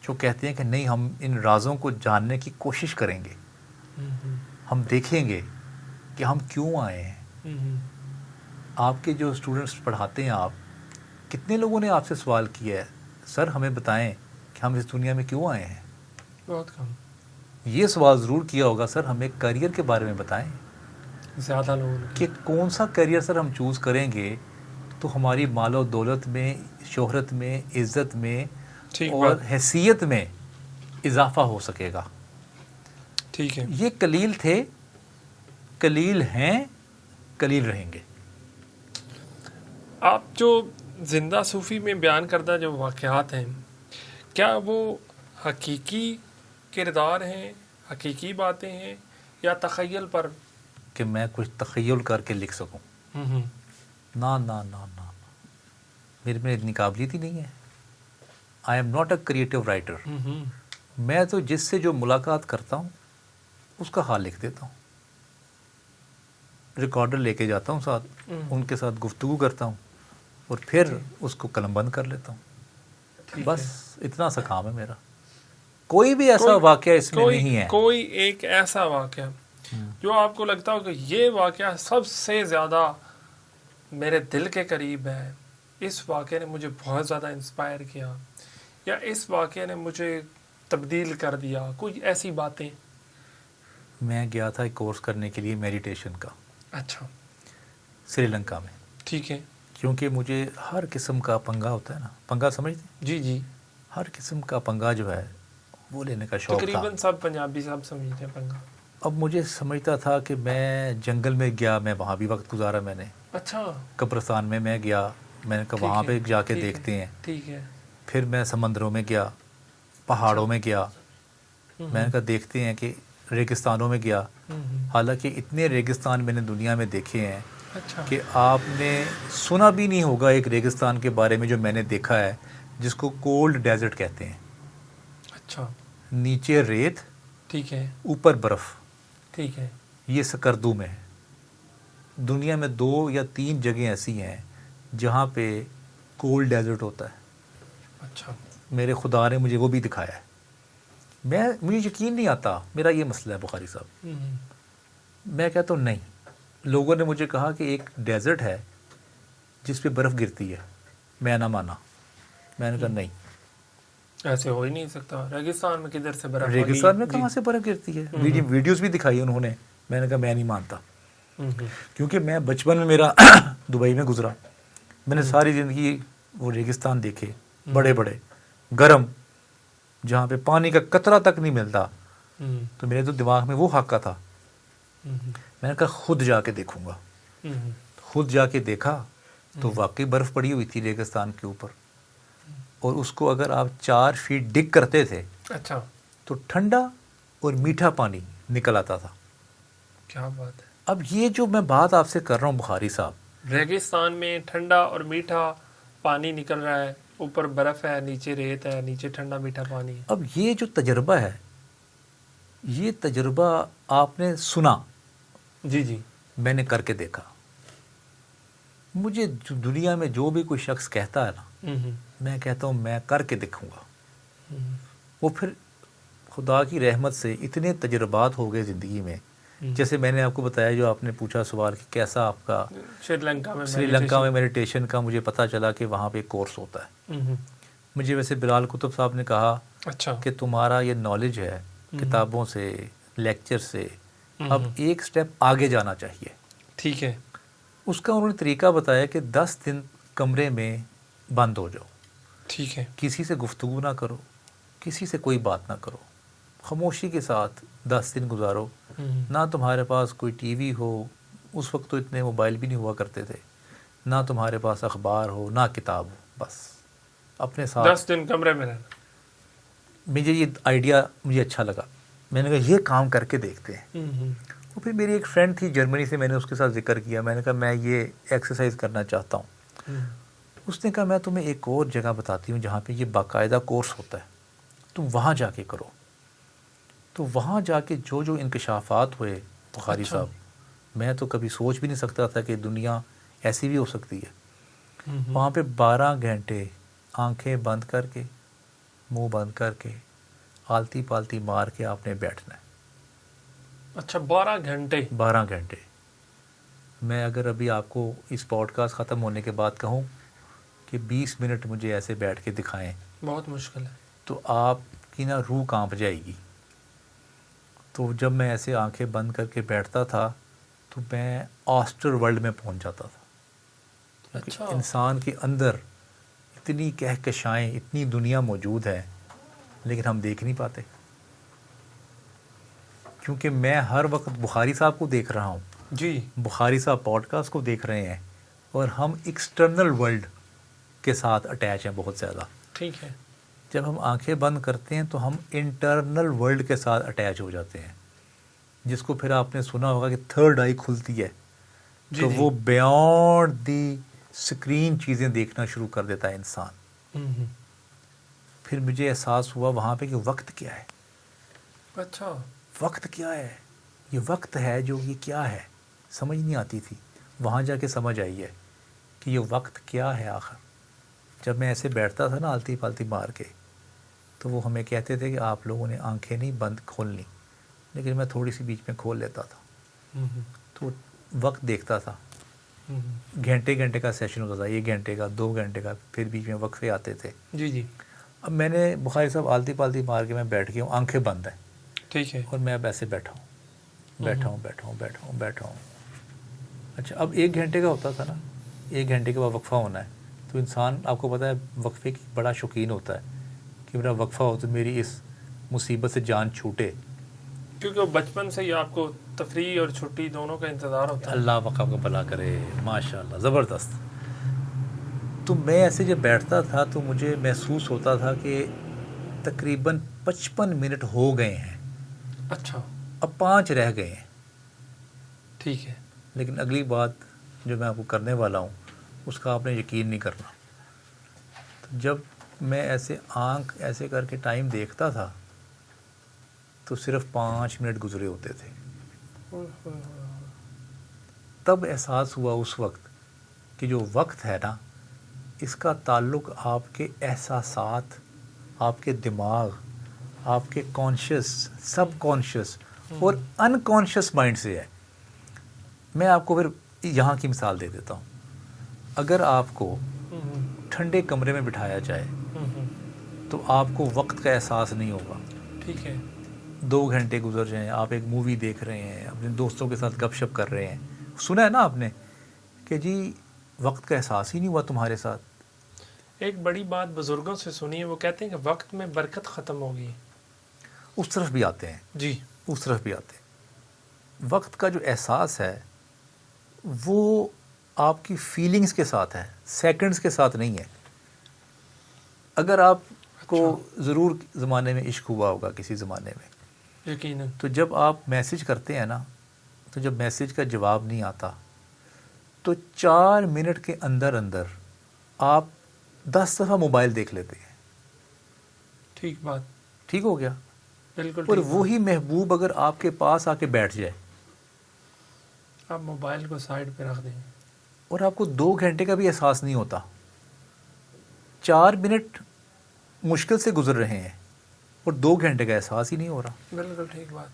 جو کہتے ہیں کہ نہیں ہم ان رازوں کو جاننے کی کوشش کریں گے, ہم دیکھیں گے کہ ہم کیوں آئے ہیں. آپ کے جو اسٹوڈنٹس پڑھاتے ہیں, آپ کتنے لوگوں نے آپ سے سوال کیا ہے سر ہمیں بتائیں کہ ہم اس دنیا میں کیوں آئے ہیں؟ بہت کم. یہ سوال ضرور کیا ہوگا سر ہمیں کیریئر کے بارے میں بتائیں, زیادہ لوگوں نے کہ کون سا کیریئر سر ہم چوز کریں گے تو ہماری مال و دولت میں, شہرت میں, عزت میں اور حیثیت میں اضافہ ہو سکے گا. ٹھیک ہے. یہ قلیل تھے, قلیل ہیں, قلیل رہیں گے. آپ جو زندہ صوفی میں بیان کردہ جو واقعات ہیں, کیا وہ حقیقی کردار ہیں, حقیقی باتیں ہیں, یا تخیل پر کہ میں کچھ تخیل کر کے لکھ سکوں؟ نہ نہ نہ نہ, میرے میں اتنی قابلیت ہی نہیں ہے. I am not a creative writer. میں تو جس سے جو ملاقات کرتا ہوں اس کا حال لکھ دیتا ہوں, ریکارڈر لے کے جاتا ہوں ساتھ, ان کے ساتھ گفتگو کرتا ہوں اور پھر اس کو قلم بند کر لیتا ہوں. بس اتنا سا کام ہے میرا. کوئی بھی ایسا واقعہ اس میں نہیں ہے. کوئی ایک ایسا واقعہ جو آپ کو لگتا ہو کہ یہ واقعہ سب سے زیادہ میرے دل کے قریب ہے, اس واقعے نے مجھے بہت زیادہ انسپائر کیا, یا اس واقعے نے مجھے تبدیل کر دیا, کوئی ایسی باتیں؟ میں گیا تھا ایک کورس کرنے کے لیے میڈیٹیشن کا. اچھا. سری لنکا میں. ٹھیک ہے. کیونکہ مجھے ہر قسم کا پنگا ہوتا ہے نا, پنگا سمجھتے ہیں؟ جی جی. ہر قسم کا پنگا جو ہے وہ لینے کا شوق تھا. تقریباً سب پنجابی صاحب سمجھتے ہیں پنگا. اب مجھے سمجھتا تھا کہ میں جنگل میں گیا, میں وہاں بھی وقت گزارا میں نے. اچھا. قبرستان میں گیا, میں نے کہا وہاں پہ جا کے دیکھتے ہیں. ٹھیک ہے. پھر میں سمندروں میں گیا, پہاڑوں میں گیا, میں نے کہا دیکھتے ہیں کہ ریگستانوں میں گیا. حالانکہ اتنے ریگستان میں نے دنیا میں دیکھے ہیں کہ آپ نے سنا بھی نہیں ہوگا ایک ریگستان کے بارے میں جو میں نے دیکھا ہے, جس کو کولڈ ڈیزرٹ کہتے ہیں. اچھا. نیچے ریت, ٹھیک ہے, اوپر برف. ٹھیک ہے. یہ سکردو میں ہے. دنیا میں 2 یا 3 جگہیں ایسی ہیں جہاں پہ کولڈ ڈیزرٹ ہوتا ہے. اچھا. میرے خدا نے مجھے وہ بھی دکھایا ہے. مجھے یقین نہیں آتا, میرا یہ مسئلہ ہے بخاری صاحب. میں کہتا ہوں نہیں. لوگوں نے مجھے کہا کہ ایک ڈیزرٹ ہے جس پہ برف گرتی ہے. میں نہ مانا. میں نے کہا نہیں, ایسے ہو ہی نہیں سکتا, ریگستان میں کدھر سے برف, ریگستان میں کہاں سے برف گرتی ہے؟ ویڈیوز بھی دکھائی انہوں نے. میں نے کہا میں نہیں مانتا, کیونکہ میں بچپن میں میرا دبئی میں گزرا, میں نے ساری زندگی وہ ریگستان دیکھے, بڑے بڑے گرم, جہاں پہ پانی کا قطرہ تک نہیں ملتا. تو میرے تو دماغ میں وہ حق کا تھا. میں نے کہا خود جا کے دیکھوں گا. خود جا کے دیکھا تو واقعی برف پڑی ہوئی تھی ریگستان کے اوپر, اور اس کو اگر آپ 4 فیٹ ڈگ کرتے تھے اچھا, تو ٹھنڈا اور میٹھا پانی نکل آتا تھا. کیا بات ہے. اب یہ جو میں بات آپ سے کر رہا ہوں بخاری صاحب, ریگستان میں ٹھنڈا اور میٹھا پانی نکل رہا ہے, اوپر برف ہے, نیچے ریت ہے, نیچے ٹھنڈا میٹھا پانی ہے. اب یہ جو تجربہ ہے, یہ تجربہ آپ نے سنا, جی جی, میں نے کر کے دیکھا. مجھے دنیا میں جو بھی کوئی شخص کہتا ہے نا, میں کہتا ہوں میں کر کے دیکھوں گا. وہ پھر خدا کی رحمت سے اتنے تجربات ہو گئے زندگی میں, جیسے میں نے آپ کو بتایا, جو آپ نے پوچھا سوال کہ کیسا آپ کا سری لنکا میں میڈیٹیشن کا, مجھے پتہ چلا کہ وہاں پہ ایک کورس ہوتا ہے. مجھے ویسے بلال کتب صاحب نے کہا اچھا کہ تمہارا یہ نالج ہے کتابوں سے, لیکچر سے, اب ایک سٹیپ آگے جانا چاہیے. ٹھیک ہے. اس کا انہوں نے طریقہ بتایا کہ 10 دن کمرے میں بند ہو جاؤ, ٹھیک ہے, کسی سے گفتگو نہ کرو, کسی سے کوئی بات نہ کرو, خاموشی کے ساتھ 10 دن گزارو. نہ تمہارے پاس کوئی ٹی وی ہو, اس وقت تو اتنے موبائل بھی نہیں ہوا کرتے تھے, نہ تمہارے پاس اخبار ہو, نہ کتاب ہو, بس اپنے ساتھ 10 دن کمرے میں رہنا. مجھے یہ آئیڈیا مجھے اچھا لگا. میں نے کہا یہ کام کر کے دیکھتے ہیں. اور پھر میری ایک فرینڈ تھی جرمنی سے, میں نے اس کے ساتھ ذکر کیا, میں نے کہا میں یہ ایکسرسائز کرنا چاہتا ہوں. اس نے کہا میں تمہیں ایک اور جگہ بتاتی ہوں جہاں پہ یہ باقاعدہ کورس ہوتا ہے, تم وہاں جا کے کرو. تو وہاں جا کے جو جو انکشافات ہوئے بخاری صاحب, میں تو کبھی سوچ بھی نہیں سکتا تھا کہ دنیا ایسی بھی ہو سکتی ہے. وہاں پہ 12 گھنٹے آنکھیں بند کر کے, منہ بند کر کے, آلتی پالتی مار کے آپ نے بیٹھنا ہے. اچھا, 12 گھنٹے. 12 گھنٹے. میں اگر ابھی آپ کو اس پوڈ کاسٹ ختم ہونے کے بعد کہوں کہ 20 منٹ مجھے ایسے بیٹھ کے دکھائیں, بہت مشکل ہے, تو آپ کی نا روح کانپ جائے گی. تو جب میں ایسے آنکھیں بند کر کے بیٹھتا تھا تو میں آسٹر ورلڈ میں پہنچ جاتا تھا. اچھا, انسان کے اندر اتنی کہکشائیں, اتنی دنیا موجود ہے, لیکن ہم دیکھ نہیں پاتے, کیونکہ میں ہر وقت بخاری صاحب کو دیکھ رہا ہوں. جی, بخاری صاحب پوڈ کاسٹ کو دیکھ رہے ہیں, اور ہم ایکسٹرنل ورلڈ کے ساتھ اٹیچ ہیں بہت زیادہ. ٹھیک ہے. جب ہم آنکھیں بند کرتے ہیں تو ہم انٹرنل ورلڈ کے ساتھ اٹیچ ہو جاتے ہیں, جس کو پھر آپ نے سنا ہوگا کہ تھرڈ آئی کھلتی ہے, تو وہ بیونڈ دی اسکرین چیزیں دیکھنا شروع کر دیتا ہے انسان. پھر مجھے احساس ہوا وہاں پہ کہ وقت کیا ہے. اچھا, وقت کیا ہے, یہ وقت ہے جو, یہ کیا ہے, سمجھ نہیں آتی تھی. وہاں جا کے سمجھ آئی ہے کہ یہ وقت کیا ہے آخر. جب میں ایسے بیٹھتا تھا نا آلتی پالتی مار کے, تو وہ ہمیں کہتے تھے کہ آپ لوگوں نے آنکھیں نہیں بند کھولنی, لیکن میں تھوڑی سی بیچ میں کھول لیتا تھا. تو وقت دیکھتا تھا, گھنٹے گھنٹے کا سیشن ہوتا تھا, 1 گھنٹے کا, 2 گھنٹے کا, پھر بیچ میں وقفے آتے تھے. جی جی. اب میں نے بخاری صاحب آلتی پالتی مار کے میں بیٹھ گیا ہوں, آنکھیں بند ہیں. ٹھیک ہے. اور میں اب ایسے بیٹھا ہوں. اچھا, اب 1 گھنٹے کا ہوتا تھا نا, 1 گھنٹے کے بعد وقفہ ہونا ہے. تو انسان, آپ کو پتہ ہے, وقفے کی بڑا شوقین ہوتا ہے کہ میرا وقفہ ہو تو میری اس مصیبت سے جان چھوٹے, کیونکہ وہ بچپن سے ہی آپ کو تفریح اور چھٹی دونوں کا انتظار ہوتا ہے. اللہ وقت کا بھلا کرے, ماشاء اللہ, زبردست. تو میں ایسے جب بیٹھتا تھا تو مجھے محسوس ہوتا تھا کہ تقریباً 55 منٹ ہو گئے ہیں. اچھا, اب 5 رہ گئے ہیں. ٹھیک ہے. لیکن اگلی بات جو میں آپ کو کرنے والا ہوں اس کا آپ نے یقین نہیں کرنا. تو جب میں ایسے آنکھ ایسے کر کے ٹائم دیکھتا تھا تو صرف 5 منٹ گزرے ہوتے تھے. تب احساس ہوا اس وقت کہ جو وقت ہے نا, اس کا تعلق آپ کے احساسات, آپ کے دماغ, آپ کے کانشیس, سب کانشیس اور ان کانشیس مائنڈ سے ہے. میں آپ کو پھر یہاں کی مثال دے دیتا ہوں. اگر آپ کو ٹھنڈے کمرے میں بٹھایا جائے تو آپ کو وقت کا احساس نہیں ہوگا. ٹھیک ہے. 2 گھنٹے گزر جائیں, آپ ایک مووی دیکھ رہے ہیں, اپنے دوستوں کے ساتھ گپ شپ کر رہے ہیں, سنا ہے نا آپ نے کہ جی وقت کا احساس ہی نہیں ہوا تمہارے ساتھ. ایک بڑی بات بزرگوں سے سنی ہے, وہ کہتے ہیں کہ وقت میں برکت ختم ہو گئی. اس طرف بھی آتے ہیں جی, اس طرف بھی آتے ہیں. وقت کا جو احساس ہے وہ آپ کی فیلنگز کے ساتھ ہے, سیکنڈز کے ساتھ نہیں ہے. اگر آپ کو ضرور زمانے میں عشق ہوا ہوگا کسی زمانے میں, یقیناً, تو جب آپ میسج کرتے ہیں نا, تو جب میسج کا جواب نہیں آتا تو 4 منٹ کے اندر اندر آپ 10 دفعہ موبائل دیکھ لیتے ہیں. ٹھیک بات, ٹھیک ہو گیا. بالکل. اور وہی محبوب اگر آپ کے پاس آ کے بیٹھ جائے, آپ موبائل کو سائڈ پہ رکھ دیں اور آپ کو 2 گھنٹے کا بھی احساس نہیں ہوتا, 4 منٹ مشکل سے گزر رہے ہیں اور 2 گھنٹے کا احساس ہی نہیں ہو رہا. بالکل ٹھیک بات.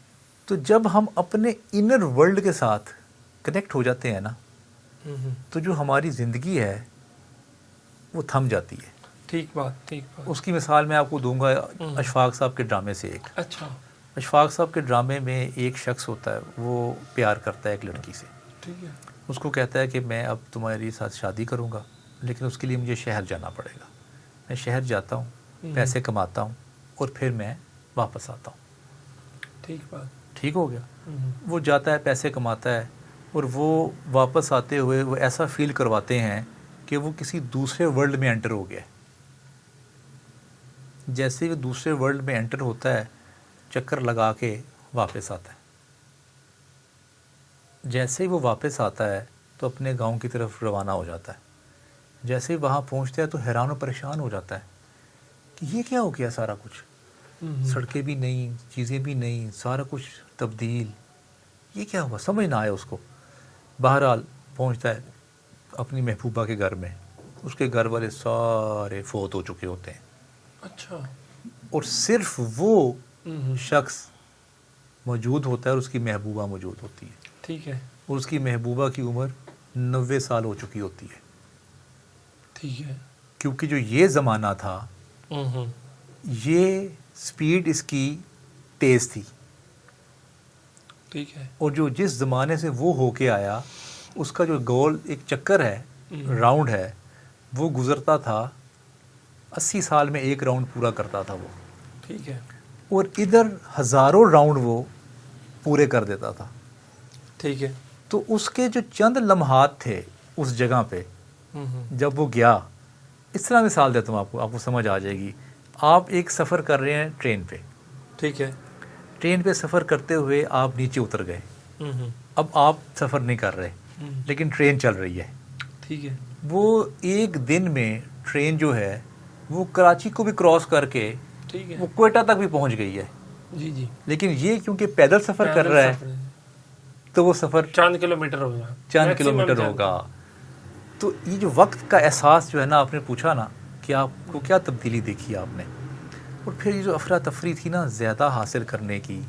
تو جب ہم اپنے انر ورلڈ کے ساتھ کنیکٹ ہو جاتے ہیں نا, تو جو ہماری زندگی ہے وہ تھم جاتی ہے. ٹھیک بات, ٹھیک بات. اس کی مثال میں آپ کو دوں گا اشفاق صاحب کے ڈرامے سے. ایک اچھا, اشفاق صاحب کے ڈرامے میں ایک شخص ہوتا ہے, وہ پیار کرتا ہے ایک لڑکی سے. ٹھیک ہے. اس کو کہتا ہے کہ میں اب تمہاری ساتھ شادی کروں گا, لیکن اس کے لیے مجھے شہر جانا پڑے گا. میں شہر جاتا ہوں, پیسے کماتا ہوں اور پھر میں واپس آتا ہوں. ٹھیک بات. ٹھیک ہو گیا. وہ جاتا ہے, پیسے کماتا ہے, اور وہ واپس آتے ہوئے وہ ایسا فیل کرواتے ہیں کہ وہ کسی دوسرے ورلڈ میں انٹر ہو گیا. جیسے وہ دوسرے ورلڈ میں انٹر ہوتا ہے, چکر لگا کے واپس آتا ہے. جیسے ہی وہ واپس آتا ہے تو اپنے گاؤں کی طرف روانہ ہو جاتا ہے. جیسے ہی وہاں پہنچتا ہے تو حیران و پریشان ہو جاتا ہے کہ یہ کیا ہو گیا, سارا کچھ, سڑکیں بھی نہیں, چیزیں بھی نہیں, سارا کچھ تبدیل, یہ کیا ہوا, سمجھ نہ آیا اس کو. بہرحال پہنچتا ہے اپنی محبوبہ کے گھر میں. اس کے گھر والے سارے فوت ہو چکے ہوتے ہیں. اچھا. اور صرف وہ شخص موجود ہوتا ہے اور اس کی محبوبہ موجود ہوتی ہے. ٹھیک ہے. اور اس کی محبوبہ کی عمر 90 سال ہو چکی ہوتی ہے. ٹھیک ہے. کیونکہ جو یہ زمانہ تھا, یہ سپیڈ اس کی تیز تھی. ٹھیک ہے. اور جو جس زمانے سے وہ ہو کے آیا, اس کا جو گول ایک چکر ہے, راؤنڈ ہے, وہ گزرتا تھا 80 سال میں 1 راؤنڈ پورا کرتا تھا وہ. ٹھیک ہے. اور ادھر ہزاروں راؤنڈ وہ پورے کر دیتا تھا. ٹھیک ہے. تو اس کے جو چند لمحات تھے اس جگہ پہ جب وہ گیا, اس طرح مثال دیتا ہوں آپ کو سمجھ آ جائے گی. آپ ایک سفر کر رہے ہیں ٹرین پہ. ٹھیک ہے. ٹرین پہ سفر کرتے ہوئے آپ نیچے اتر گئے. اب آپ سفر نہیں کر رہے, لیکن ٹرین چل رہی ہے. ٹھیک ہے. وہ ایک دن میں ٹرین جو ہے وہ کراچی کو بھی کراس کر کے ٹھیک ہے. وہ کوئٹہ تک بھی پہنچ گئی ہے. جی جی. لیکن یہ کیونکہ پیدل سفر کر رہا ہے تو وہ سفر چند کلومیٹر ہوگا, چند کلومیٹر ہوگا. تو یہ جو وقت کا احساس جو ہے نا, آپ نے پوچھا نا کہ آپ کو کیا تبدیلی دیکھی آپ نے, اور پھر یہ جو افراتفری تھی نا زیادہ حاصل کرنے کی,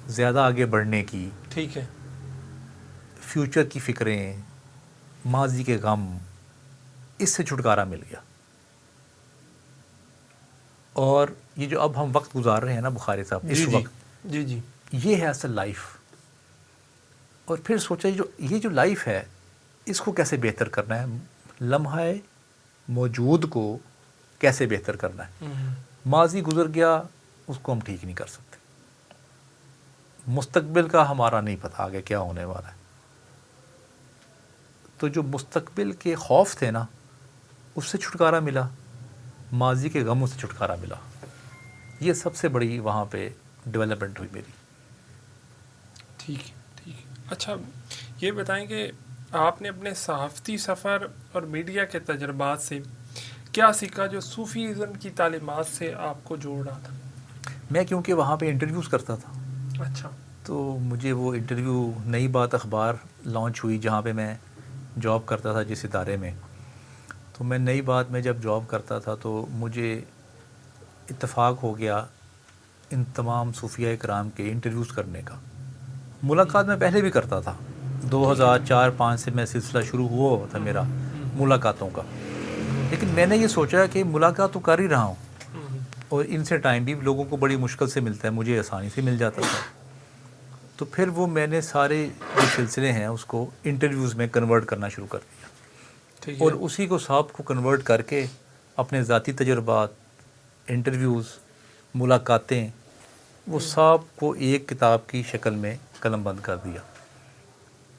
زیادہ آگے بڑھنے کی, ٹھیک ہے, فیوچر کی فکریں, ماضی کے غم, اس سے چھٹکارا مل گیا. اور یہ جو اب ہم وقت گزار رہے ہیں نا بخاری صاحب, اس وقت جی جی, یہ ہے اصل لائف. اور پھر سوچا یہ جو لائف ہے اس کو کیسے بہتر کرنا ہے, لمحہ موجود کو کیسے بہتر کرنا ہے. ماضی گزر گیا, اس کو ہم ٹھیک نہیں کر سکتے. مستقبل کا ہمارا نہیں پتہ آگے کیا ہونے والا ہے. تو جو مستقبل کے خوف تھے نا, اس سے چھٹکارا ملا, ماضی کے غموں سے چھٹکارا ملا. یہ سب سے بڑی وہاں پہ ڈیولپمنٹ ہوئی میری. ٹھیک ٹھیک. اچھا یہ بتائیں کہ آپ نے اپنے صحافتی سفر اور میڈیا کے تجربات سے کیا سیکھا جو صوفیزم کی تعلیمات سے آپ کو جوڑ رہا تھا؟ میں کیونکہ وہاں پہ انٹرویوز کرتا تھا. اچھا. تو مجھے وہ انٹرویو نئی بات اخبار لانچ ہوئی جہاں پہ میں جاب کرتا تھا جس ادارے میں. تو میں نئی بات میں جب جاب کرتا تھا تو مجھے اتفاق ہو گیا ان تمام صوفیہ کرام کے انٹرویوز کرنے کا. ملاقات میں پہلے بھی کرتا تھا, 2004-05 سے میں سلسلہ شروع ہوا تھا میرا ملاقاتوں کا. لیکن میں نے یہ سوچا کہ ملاقات تو کر ہی رہا ہوں اور ان سے ٹائم بھی لوگوں کو بڑی مشکل سے ملتا ہے, مجھے آسانی سے مل جاتا تھا. تو پھر وہ میں نے سارے جو سلسلے ہیں اس کو انٹرویوز میں کنورٹ کرنا شروع کر دیا, ٹھیک ہے. اور اسی کو صاحب کو کنورٹ کر کے اپنے ذاتی تجربات, انٹرویوز, ملاقاتیں, وہ صاحب کو ایک کتاب کی شکل میں قلم بند کر دیا.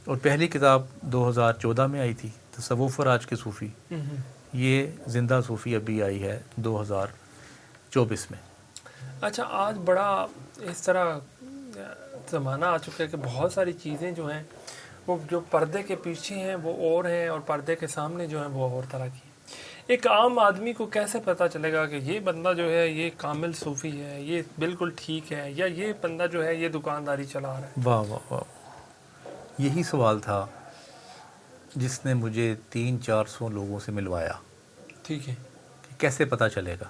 اور پہلی کتاب 2014 میں آئی تھی, تصوف اور آج کے صوفی. یہ زندہ صوفی ابھی آئی ہے 2024 میں. اچھا, آج بڑا اس طرح زمانہ آ چکا ہے کہ بہت ساری چیزیں جو ہیں وہ جو پردے کے پیچھے ہیں وہ اور ہیں, اور پردے کے سامنے جو ہیں وہ اور طرح کی ہیں. ایک عام آدمی کو کیسے پتہ چلے گا کہ یہ بندہ جو ہے یہ کامل صوفی ہے, یہ بالکل ٹھیک ہے, یا یہ بندہ جو ہے یہ دکانداری چلا رہا ہے؟ واہ واہ واہ, یہی سوال تھا جس نے مجھے 300-400 لوگوں سے ملوایا. ٹھیک ہے. کہ کیسے پتہ چلے گا.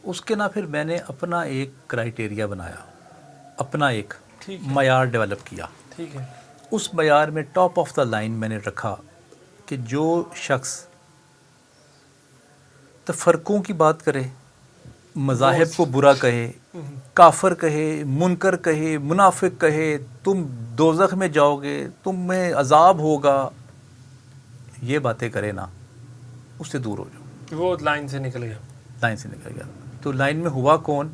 اس کے نہ پھر میں نے اپنا ایک کرائٹیریا بنایا, اپنا ایک معیار ڈیولپ کیا. ٹھیک ہے. اس معیار میں ٹاپ آف دا لائن میں نے رکھا کہ جو شخص تفرقوں کی بات کرے, مذاہب کو برا کہے, کافر کہے, منکر کہے, منافق کہے, تم دوزخ میں جاؤ گے, تم میں عذاب ہوگا, یہ باتیں کرے نا, اس سے دور ہو جاؤ. وہ لائن سے نکل گیا. لائن سے نکل گیا. تو لائن میں ہوا کون؟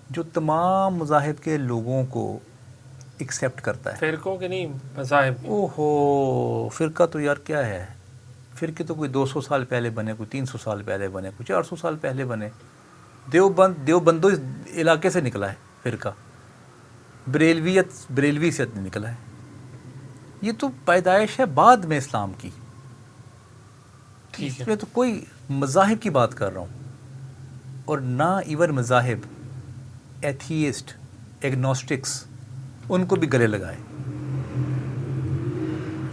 جو تمام مذاہب کے لوگوں کو ایکسیپٹ کرتا ہے. فرقوں کے نہیں, مذاہب. اوہو, فرقہ تو یار کیا ہے, فرقے تو کوئی 200 سال پہلے بنے, کوئی 300 سال پہلے بنے, کوئی 400 سال پہلے بنے. دیوبندو اس علاقے سے نکلا ہے فرقہ, بریلوی سے نکلا ہے. یہ تو پیدائش ہے بعد میں اسلام کی. ٹھیک ہے. میں تو کوئی مذاہب کی بات کر رہا ہوں, اور نہ ایون مذاہب, ایتھیسٹ, ایگنوسٹکس, ان کو بھی گلے لگائے.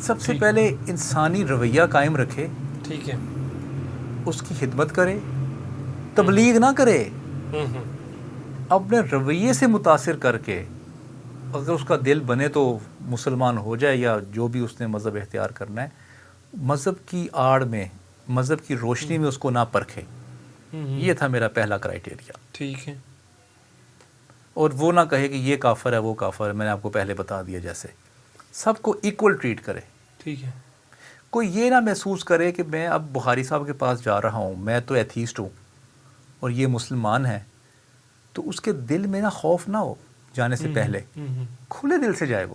سب سے پہلے انسانی رویہ قائم رکھے. ٹھیک ہے. اس کی خدمت کرے, تبلیغ نہ کرے, اپنے رویے سے متاثر کر کے اگر اس کا دل بنے تو مسلمان ہو جائے, یا جو بھی اس نے مذہب اختیار کرنا ہے, مذہب کی آڑ میں, مذہب کی روشنی میں اس کو نہ پرکھے. یہ تھا میرا پہلا کرائٹیریا. ٹھیک ہے. اور وہ نہ کہے کہ یہ کافر ہے وہ کافر ہے, میں نے آپ کو پہلے بتا دیا جیسے. سب کو ایکول ٹریٹ کرے. ٹھیک ہے. کوئی یہ نہ محسوس کرے کہ میں اب بخاری صاحب کے پاس جا رہا ہوں, میں تو ایتھیسٹ ہوں اور یہ مسلمان ہے, تو اس کے دل میں نہ خوف نہ ہو جانے سے پہلے. کھلے دل سے جائے.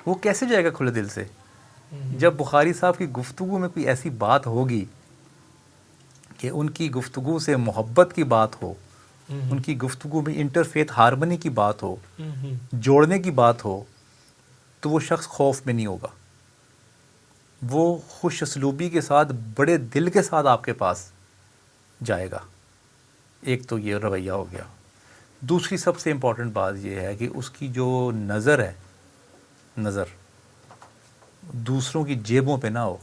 وہ کیسے جائے گا کھلے دل سے؟ جب بخاری صاحب کی گفتگو میں کوئی ایسی بات ہوگی کہ ان کی گفتگو سے محبت کی بات ہو, ان کی گفتگو میں انٹرفیتھ ہارمنی کی بات ہو, جوڑنے کی بات ہو, تو وہ شخص خوف میں نہیں ہوگا. وہ خوش اسلوبی کے ساتھ, بڑے دل کے ساتھ آپ کے پاس جائے گا. ایک تو یہ رویہ ہو گیا. دوسری سب سے امپورٹنٹ بات یہ ہے کہ اس کی جو نظر ہے, نظر دوسروں کی جیبوں پہ نہ ہو.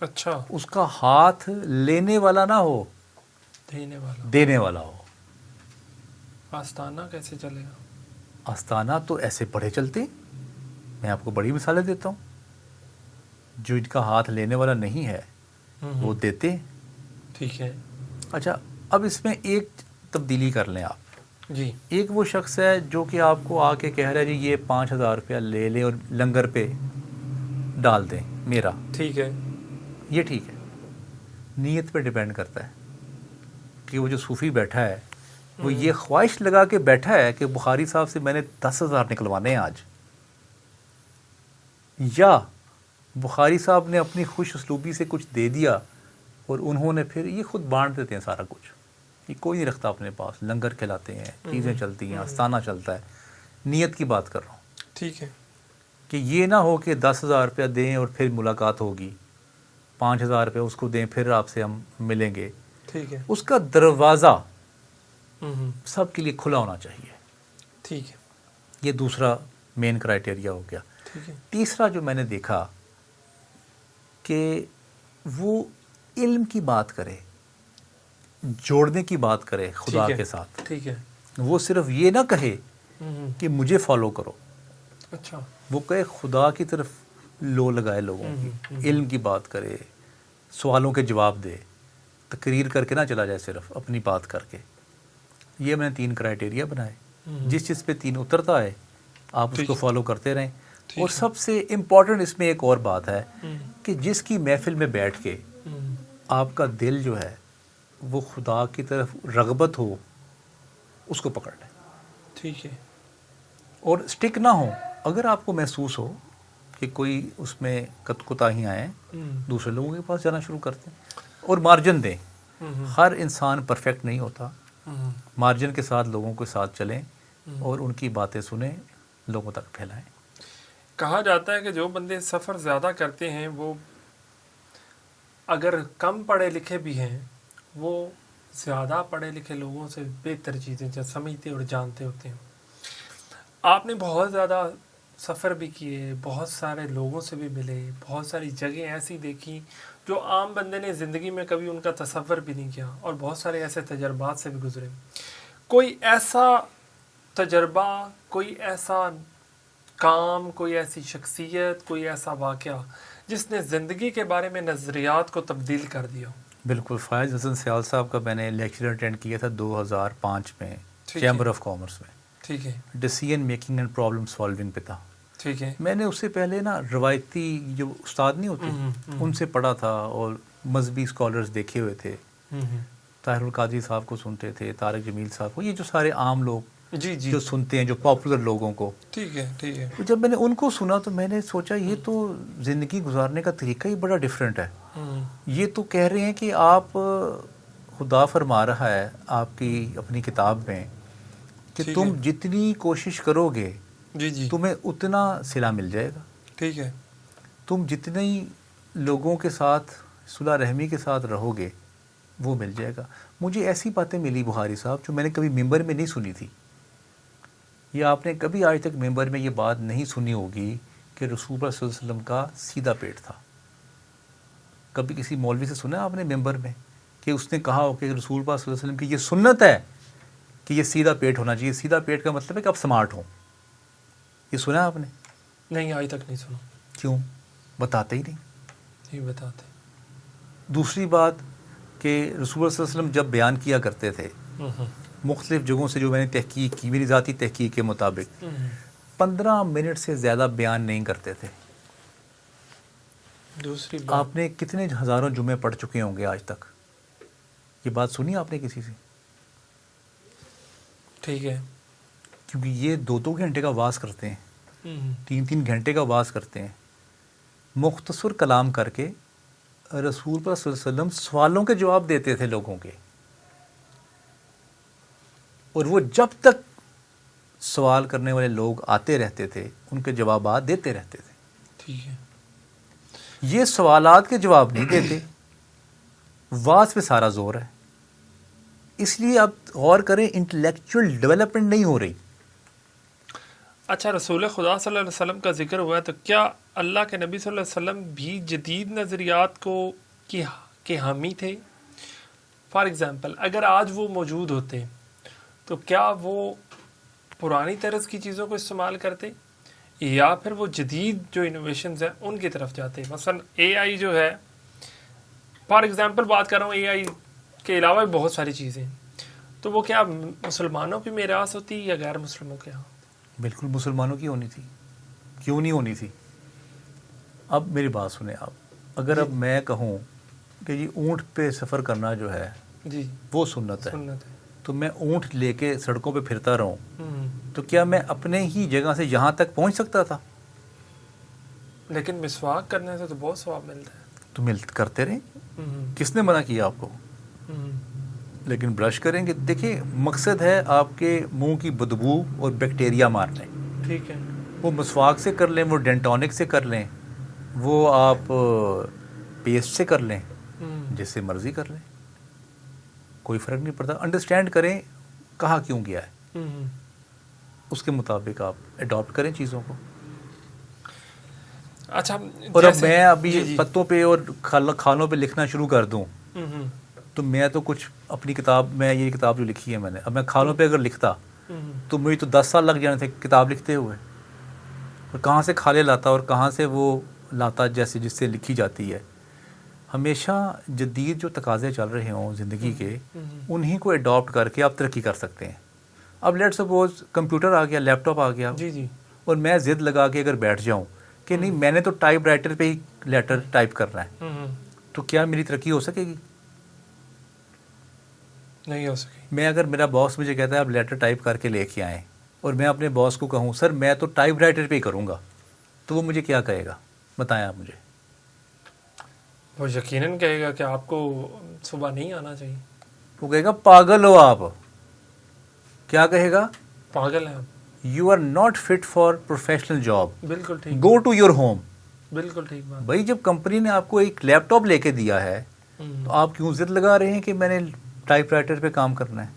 اچھا. اس کا ہاتھ لینے والا نہ ہو, دینے والا ہو. آستانہ کیسے چلے گا؟ آستانہ تو ایسے بڑے چلتے. میں آپ کو بڑی مثالیں دیتا ہوں. جو ان کا ہاتھ لینے والا نہیں ہے وہ دیتے. ٹھیک ہے. اچھا, اب اس میں ایک تبدیلی کر لیں آپ. جی. ایک وہ شخص ہے جو کہ آپ کو آ کے کہہ رہا ہے جی یہ 5,000 روپیہ لے لیں اور لنگر پہ ڈال دیں میرا. ٹھیک ہے. یہ ٹھیک ہے. نیت پہ ڈیپینڈ کرتا ہے کہ وہ جو صوفی بیٹھا ہے وہ یہ خواہش لگا کے بیٹھا ہے کہ بخاری صاحب سے میں نے 10,000 نکلوانے ہیں آج, یا بخاری صاحب نے اپنی خوش اسلوبی سے کچھ دے دیا اور انہوں نے پھر یہ خود بانٹ دیتے ہیں سارا کچھ, یہ کوئی نہیں رکھتا اپنے پاس, لنگر کھلاتے ہیں, چیزیں چلتی ہیں, آستانہ چلتا ہے. نیت کی بات کر رہا ہوں. ٹھیک ہے. کہ یہ نہ ہو کہ 10,000 روپیہ دیں اور پھر ملاقات ہوگی, 5,000 روپیہ اس کو دیں پھر آپ سے ہم ملیں گے. ٹھیک ہے. اس کا دروازہ سب کے لیے کھلا ہونا چاہیے. ٹھیک ہے. یہ دوسرا مین کرائٹیریا ہو گیا. ٹھیک ہے. تیسرا جو میں نے دیکھا کہ وہ علم کی بات کرے, جوڑنے کی بات کرے خدا کے ساتھ. ٹھیک ہے. وہ صرف یہ نہ کہے کہ مجھے فالو کرو. اچھا. وہ کہے خدا کی طرف لو لگائے لوگوں کی, علم کی بات کرے, سوالوں کے جواب دے, تقریر کر کے نہ چلا جائے صرف اپنی بات کر کے. یہ میں نے 3 کرائٹیریا بنائے, جس چیز پہ 3 اترتا ہے آپ اس کو فالو کرتے رہیں. اور سب سے امپورٹنٹ اس میں ایک اور بات ہے کہ جس کی محفل میں بیٹھ کے آپ کا دل جو ہے وہ خدا کی طرف رغبت ہو, اس کو پکڑ لیں. ٹھیک ہے. اور اسٹک نہ ہو. اگر آپ کو محسوس ہو کہ کوئی اس میں کوتاہیاں آئیں, دوسرے لوگوں کے پاس جانا شروع کرتے ہیں اور مارجن دیں. ہر انسان پرفیکٹ نہیں ہوتا, مارجن کے ساتھ لوگوں کے ساتھ چلیں اور ان کی باتیں سنیں, لوگوں تک پھیلائیں. کہا جاتا ہے کہ جو بندے سفر زیادہ کرتے ہیں وہ اگر کم پڑھے لکھے بھی ہیں وہ زیادہ پڑھے لکھے لوگوں سے بہتر چیزیں سمجھتے اور جانتے ہوتے ہیں. آپ نے بہت زیادہ سفر بھی کیے, بہت سارے لوگوں سے بھی ملے, بہت ساری جگہیں ایسی دیکھی جو عام بندے نے زندگی میں کبھی ان کا تصور بھی نہیں کیا, اور بہت سارے ایسے تجربات سے بھی گزرے. کوئی ایسا تجربہ, کوئی ایسا کام, کوئی ایسی شخصیت, کوئی ایسا واقعہ جس نے زندگی کے بارے میں نظریات کو تبدیل کر دیا؟ بالکل. فائز حسن سیال صاحب کا میں نے لیکچر اٹینڈ کیا تھا 2005 میں چیمبر آف کامرس میں. ٹھیک ہے. Decision making and problem solving پہ تھا. ٹھیک ہے. میں نے اس سے پہلے نا روایتی جو استاد نہیں ہوتے ان سے پڑھا تھا اور مذہبی اسکالرز دیکھے ہوئے تھے. طاہر القادری صاحب کو سنتے تھے, طارق جمیل صاحب کو, یہ جو سارے عام لوگ جو سنتے ہیں, جو پاپولر لوگوں کو. ٹھیک ہے. ٹھیک ہے. جب میں نے ان کو سنا تو میں نے سوچا یہ تو زندگی گزارنے کا طریقہ ہی بڑا ڈیفرنٹ ہے. یہ تو کہہ رہے ہیں کہ آپ, خدا فرما رہا ہے آپ کی اپنی کتاب میں کہ تم جتنی کوشش کرو گے تمہیں اتنا صلہ مل جائے گا. ٹھیک ہے. تم جتنی لوگوں کے ساتھ صلح رحمی کے ساتھ رہو گے وہ مل جائے گا. مجھے ایسی باتیں ملی بخاری صاحب جو میں نے کبھی ممبر میں نہیں سنی تھی. یا آپ نے کبھی آج تک ممبر میں یہ بات نہیں سنی ہوگی کہ رسول اللہ صلی اللہ علیہ وسلم کا سیدھا پیٹ تھا. کبھی کسی مولوی سے سنا آپ نے ممبر میں کہ اس نے کہا ہو کہ رسول اللہ صلی اللہ علیہ وسلم کی یہ سنت ہے کہ یہ سیدھا پیٹ ہونا چاہیے؟ سیدھا پیٹ کا مطلب ہے کہ آپ سمارٹ ہوں. یہ سنا آپ نے؟ نہیں, آج تک نہیں سنا. کیوں؟ بتاتے ہی نہیں بتاتے. دوسری بات کہ رسول اللہ صلی اللہ علیہ وسلم جب بیان کیا کرتے تھے مختلف جگہوں سے, جو میں نے تحقیق کی, میری ذاتی تحقیق کے مطابق 15 منٹ سے زیادہ بیان نہیں کرتے تھے. دوسری بات, آپ نے کتنے ہزاروں جمعے پڑھ چکے ہوں گے آج تک؟ یہ بات سنی آپ نے کسی سے؟ ٹھیک ہے. کیونکہ یہ 2 گھنٹے کا واز کرتے ہیں, 3 گھنٹے کا واز کرتے ہیں, مختصر کلام کر کے. رسول پر صلی اللہ علیہ وسلم سوالوں کے جواب دیتے تھے لوگوں کے, اور وہ جب تک سوال کرنے والے لوگ آتے رہتے تھے ان کے جوابات دیتے رہتے تھے. ٹھیک ہے. یہ سوالات کے جواب نہیں دیتے, واز پہ سارا زور ہے. اس لیے آپ غور کریں, انٹلیکچوئل ڈیولپمنٹ نہیں ہو رہی. اچھا, رسول خدا صلی اللہ علیہ وسلم کا ذکر ہوا ہے تو کیا اللہ کے نبی صلی اللہ علیہ وسلم بھی جدید نظریات کے حامی تھے؟ فار ایگزامپل, اگر آج وہ موجود ہوتے تو کیا وہ پرانی طرز کی چیزوں کو استعمال کرتے یا پھر وہ جدید جو انوویشنز ہیں ان کی طرف جاتے؟ مثلا اے آئی جو ہے, فار ایگزامپل بات کر رہا ہوں, اے آئی کے علاوہ بھی بہت ساری چیزیں, تو وہ کیا مسلمانوں کی میراث ہوتی یا غیر مسلموں کے یہاں؟ بالکل مسلمانوں کی ہونی تھی. کیوں نہیں ہونی تھی؟ اب میری بات سنیں آپ. اگر اب میں کہوں کہ جی اونٹ پہ سفر کرنا جو ہے جی وہ سنت ہے, تو میں اونٹ لے کے سڑکوں پہ پھرتا رہوں تو کیا میں اپنے ہی جگہ سے یہاں تک پہنچ سکتا تھا؟ لیکن مسواک کرنے سے تو بہت ثواب ملتا ہے. تو کرتے رہیں, کس نے منع کیا آپ کو؟ لیکن برش کریں گے. دیکھیں, مقصد ہے آپ کے منہ کی بدبو اور بیکٹیریا مارنے. ٹھیک ہے. وہ مسواک سے کر لیں, وہ ڈینٹونک سے کر لیں, وہ آپ پیسٹ سے کر لیں, جس سے مرضی کر لیں, کوئی فرق نہیں پڑتا. انڈرسٹینڈ کریں کہا کیوں گیا ہے, اس کے مطابق آپ اڈاپٹ کریں چیزوں کو. اچھا, اور اب میں ابھی پتوں پہ اور کھالوں پہ لکھنا شروع کر دوں تو میں تو کچھ اپنی کتاب میں, یہ کتاب جو لکھی ہے میں نے, اب میں کھالوں پہ اگر لکھتا تو مجھے تو 10 سال لگ جانے تھے کتاب لکھتے ہوئے. اور کہاں سے کھالے لاتا اور کہاں سے وہ لاتا جیسے جس سے لکھی جاتی ہے. ہمیشہ جدید جو تقاضے چل رہے ہوں زندگی کے انہی کو اڈاپٹ کر کے آپ ترقی کر سکتے ہیں. اب لیٹ سپوز کمپیوٹر آ گیا, لیپ ٹاپ آ گیا, جی جی, اور میں ضد لگا کے اگر بیٹھ جاؤں کہ نہیں میں نے تو ٹائپ رائٹر پہ ہی لیٹر ٹائپ کرنا ہے, تو کیا میری ترقی ہو سکے گی؟ نہیں ہو سکے. میں اگر میرا باس مجھے کہتا ہے آپ لیٹر ٹائپ کر کے لے کے آئیں اور میں اپنے باس کو کہوں سر میں تو ٹائپ رائٹر پہ ہی کروں گا, تو وہ مجھے کیا کہے گا؟ بتائیں آپ مجھے. وہ یقیناً کہے گا کہ آپ کو صبح نہیں آنا چاہیے. وہ کہے گا پاگل ہو آپ. کیا کہے گا؟ پاگل ہیں آپ. You are not fit for professional job, بالکل ٹھیک, گو ٹو یور ہوم. بالکل ٹھیک بات. بھائی جب کمپنی نے آپ کو ایک لیپ ٹاپ لے کے دیا ہے تو آپ کیوں ضد لگا رہے ہیں کہ میں نے ٹائپ رائٹر پہ کام کرنا ہے؟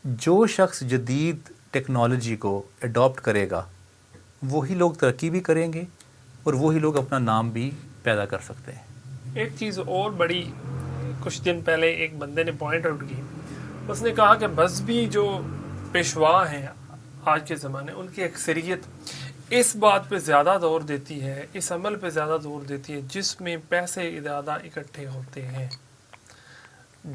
جو شخص جدید ٹیکنالوجی کو اڈاپٹ کرے گا وہی لوگ ترقی بھی کریں گے اور وہی لوگ اپنا نام بھی پیدا کر سکتے ہیں. ایک چیز اور بڑی, کچھ دن پہلے ایک بندے نے پوائنٹ آؤٹ کی, اس نے کہا کہ مذہبی جو پیشوا ہیں آج کے زمانے, ان کی اکثریت اس بات پہ زیادہ زور دیتی ہے, اس عمل پہ زیادہ زور دیتی ہے جس میں پیسے زیادہ اکٹھے ہوتے ہیں,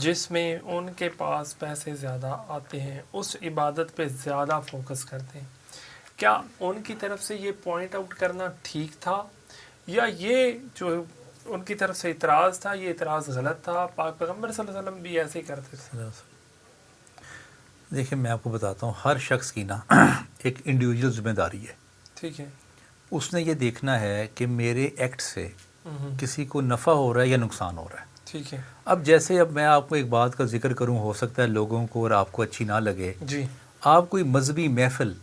جس میں ان کے پاس پیسے زیادہ آتے ہیں, اس عبادت پہ زیادہ فوکس کرتے ہیں. کیا ان کی طرف سے یہ پوائنٹ آؤٹ کرنا ٹھیک تھا, یا یہ جو ان کی طرف سے اعتراض تھا یہ اعتراض غلط تھا؟ پاک پیغمبر صلی اللہ علیہ وسلم بھی ایسے ہی کرتے تھے. دیکھیں میں آپ کو بتاتا ہوں, ہر شخص کی نا ایک انڈیویجول ذمہ داری ہے. ٹھیک ہے. اس نے یہ دیکھنا ہے کہ میرے ایکٹ سے کسی کو نفع ہو رہا ہے یا نقصان ہو رہا ہے. ٹھیک ہے. اب جیسے اب میں آپ کو ایک بات کا ذکر کروں, ہو سکتا ہے لوگوں کو اور آپ کو اچھی نہ لگے. جی. آپ کوئی مذہبی محفل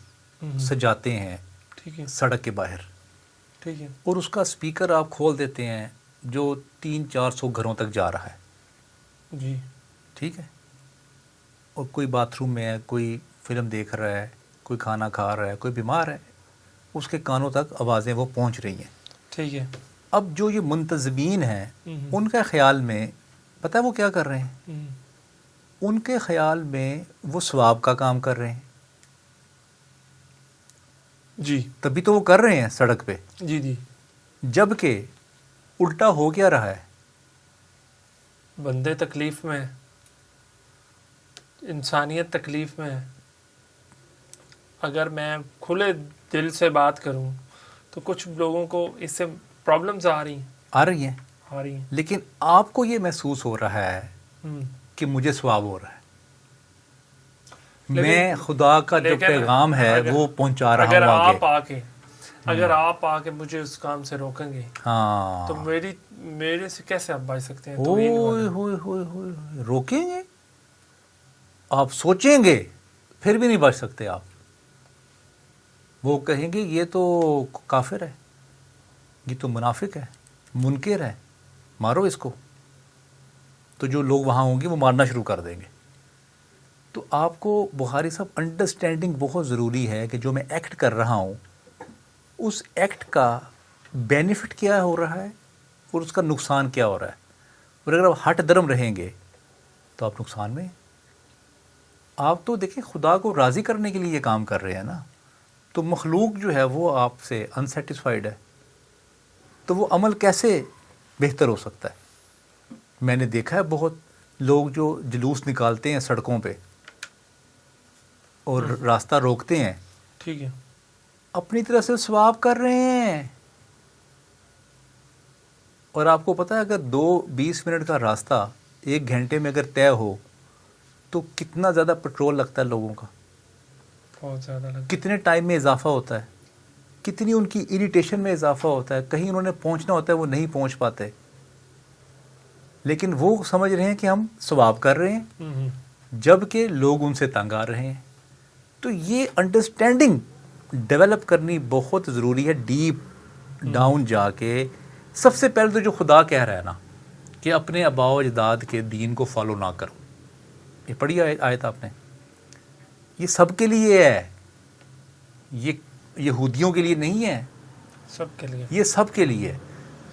سجاتے ہیں ٹھیک ہے. سڑک کے باہر, ٹھیک ہے. اور اس کا اسپیکر آپ کھول دیتے ہیں جو 300-400 گھروں تک جا رہا ہے. جی. ٹھیک ہے. اور کوئی باتھ روم میں ہے, کوئی فلم دیکھ رہا ہے, کوئی کھانا کھا رہا ہے, کوئی بیمار ہے, اس کے کانوں تک آوازیں وہ پہنچ رہی ہیں. ٹھیک ہے. اب جو یہ منتظمین ہیں ان کا خیال میں پتہ ہے وہ کیا کر رہے ہیں؟ ان کے خیال میں وہ ثواب کا کام کر رہے ہیں. جی. تبھی تو وہ کر رہے ہیں سڑک پہ. جی جی. جبکہ الٹا ہو کیا رہا ہے؟ بندے تکلیف میں, انسانیت تکلیف میں. اگر میں کھلے دل سے بات کروں تو کچھ لوگوں کو اس سے پرابلمز آ رہی ہیں. لیکن آپ کو یہ محسوس ہو رہا ہے کہ مجھے ثواب ہو رہا ہے, میں خدا کا جو پیغام ہے وہ پہنچا رہا ہوں آگے. اگر آپ آ کے مجھے اس کام سے روکیں گے تو میرے سے کیسے آپ بچ سکتے ہیں؟ روکیں گے آپ, سوچیں گے پھر بھی نہیں بچ سکتے آپ. وہ کہیں گے یہ تو کافر ہے, یہ تو منافق ہے, منکر ہے, مارو اس کو. تو جو لوگ وہاں ہوں گے وہ مارنا شروع کر دیں گے. تو آپ کو بخاری صاحب انڈرسٹینڈنگ بہت ضروری ہے کہ جو میں ایکٹ کر رہا ہوں اس ایکٹ کا بینیفٹ کیا ہو رہا ہے اور اس کا نقصان کیا ہو رہا ہے. اور اگر آپ ہٹ درم رہیں گے تو آپ نقصان میں ہیں. آپ تو دیکھیں خدا کو راضی کرنے کے لیے یہ کام کر رہے ہیں نا, تو مخلوق جو ہے وہ آپ سے انسیٹسفائیڈ ہے, تو وہ عمل کیسے بہتر ہو سکتا ہے؟ میں نے دیکھا ہے بہت لوگ جو جلوس نکالتے ہیں سڑکوں پہ اور راستہ روکتے ہیں, ٹھیک ہے, اپنی طرح سے ثواب کر رہے ہیں. اور آپ کو پتہ ہے اگر 20 منٹ کا راستہ 1 گھنٹے میں اگر طے ہو تو کتنا زیادہ پیٹرول لگتا ہے لوگوں کا, بہت زیادہ لگتا ہے. کتنے ٹائم میں اضافہ ہوتا ہے, کتنی ان کی اریٹیشن میں اضافہ ہوتا ہے. کہیں انہوں نے پہنچنا ہوتا ہے وہ نہیں پہنچ پاتے, لیکن وہ سمجھ رہے ہیں کہ ہم ثواب کر رہے ہیں جبکہ لوگ ان سے تنگ آ رہے ہیں. تو یہ انڈرسٹینڈنگ ڈیولپ کرنی بہت ضروری ہے, ڈیپ ڈاؤن جا کے. سب سے پہلے تو جو خدا کہہ رہا ہے نا کہ اپنے آباء و اجداد کے دین کو فالو نہ کرو, یہ پڑھی آیت آپ نے, یہ سب کے لیے ہے, یہ یہودیوں کے لیے نہیں ہے, سب کے لیے, یہ سب کے لیے.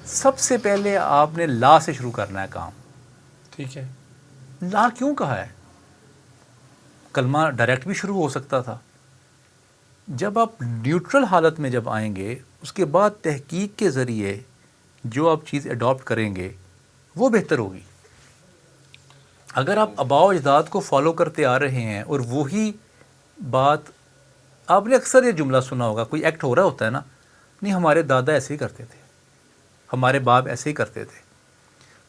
سب سے پہلے آپ نے لا سے شروع کرنا ہے کام. ٹھیک ہے. لا کیوں کہا ہے؟ کلمہ ڈائریکٹ بھی شروع ہو سکتا تھا. جب آپ نیوٹرل حالت میں جب آئیں گے اس کے بعد تحقیق کے ذریعے جو آپ چیز اڈاپٹ کریں گے وہ بہتر ہوگی. اگر آپ آباء و اجداد کو فالو کرتے آ رہے ہیں اور وہی بات, آپ نے اکثر یہ جملہ سنا ہوگا, کوئی ایکٹ ہو رہا ہوتا ہے نا, نہیں ہمارے دادا ایسے ہی کرتے تھے, ہمارے باپ ایسے ہی کرتے تھے.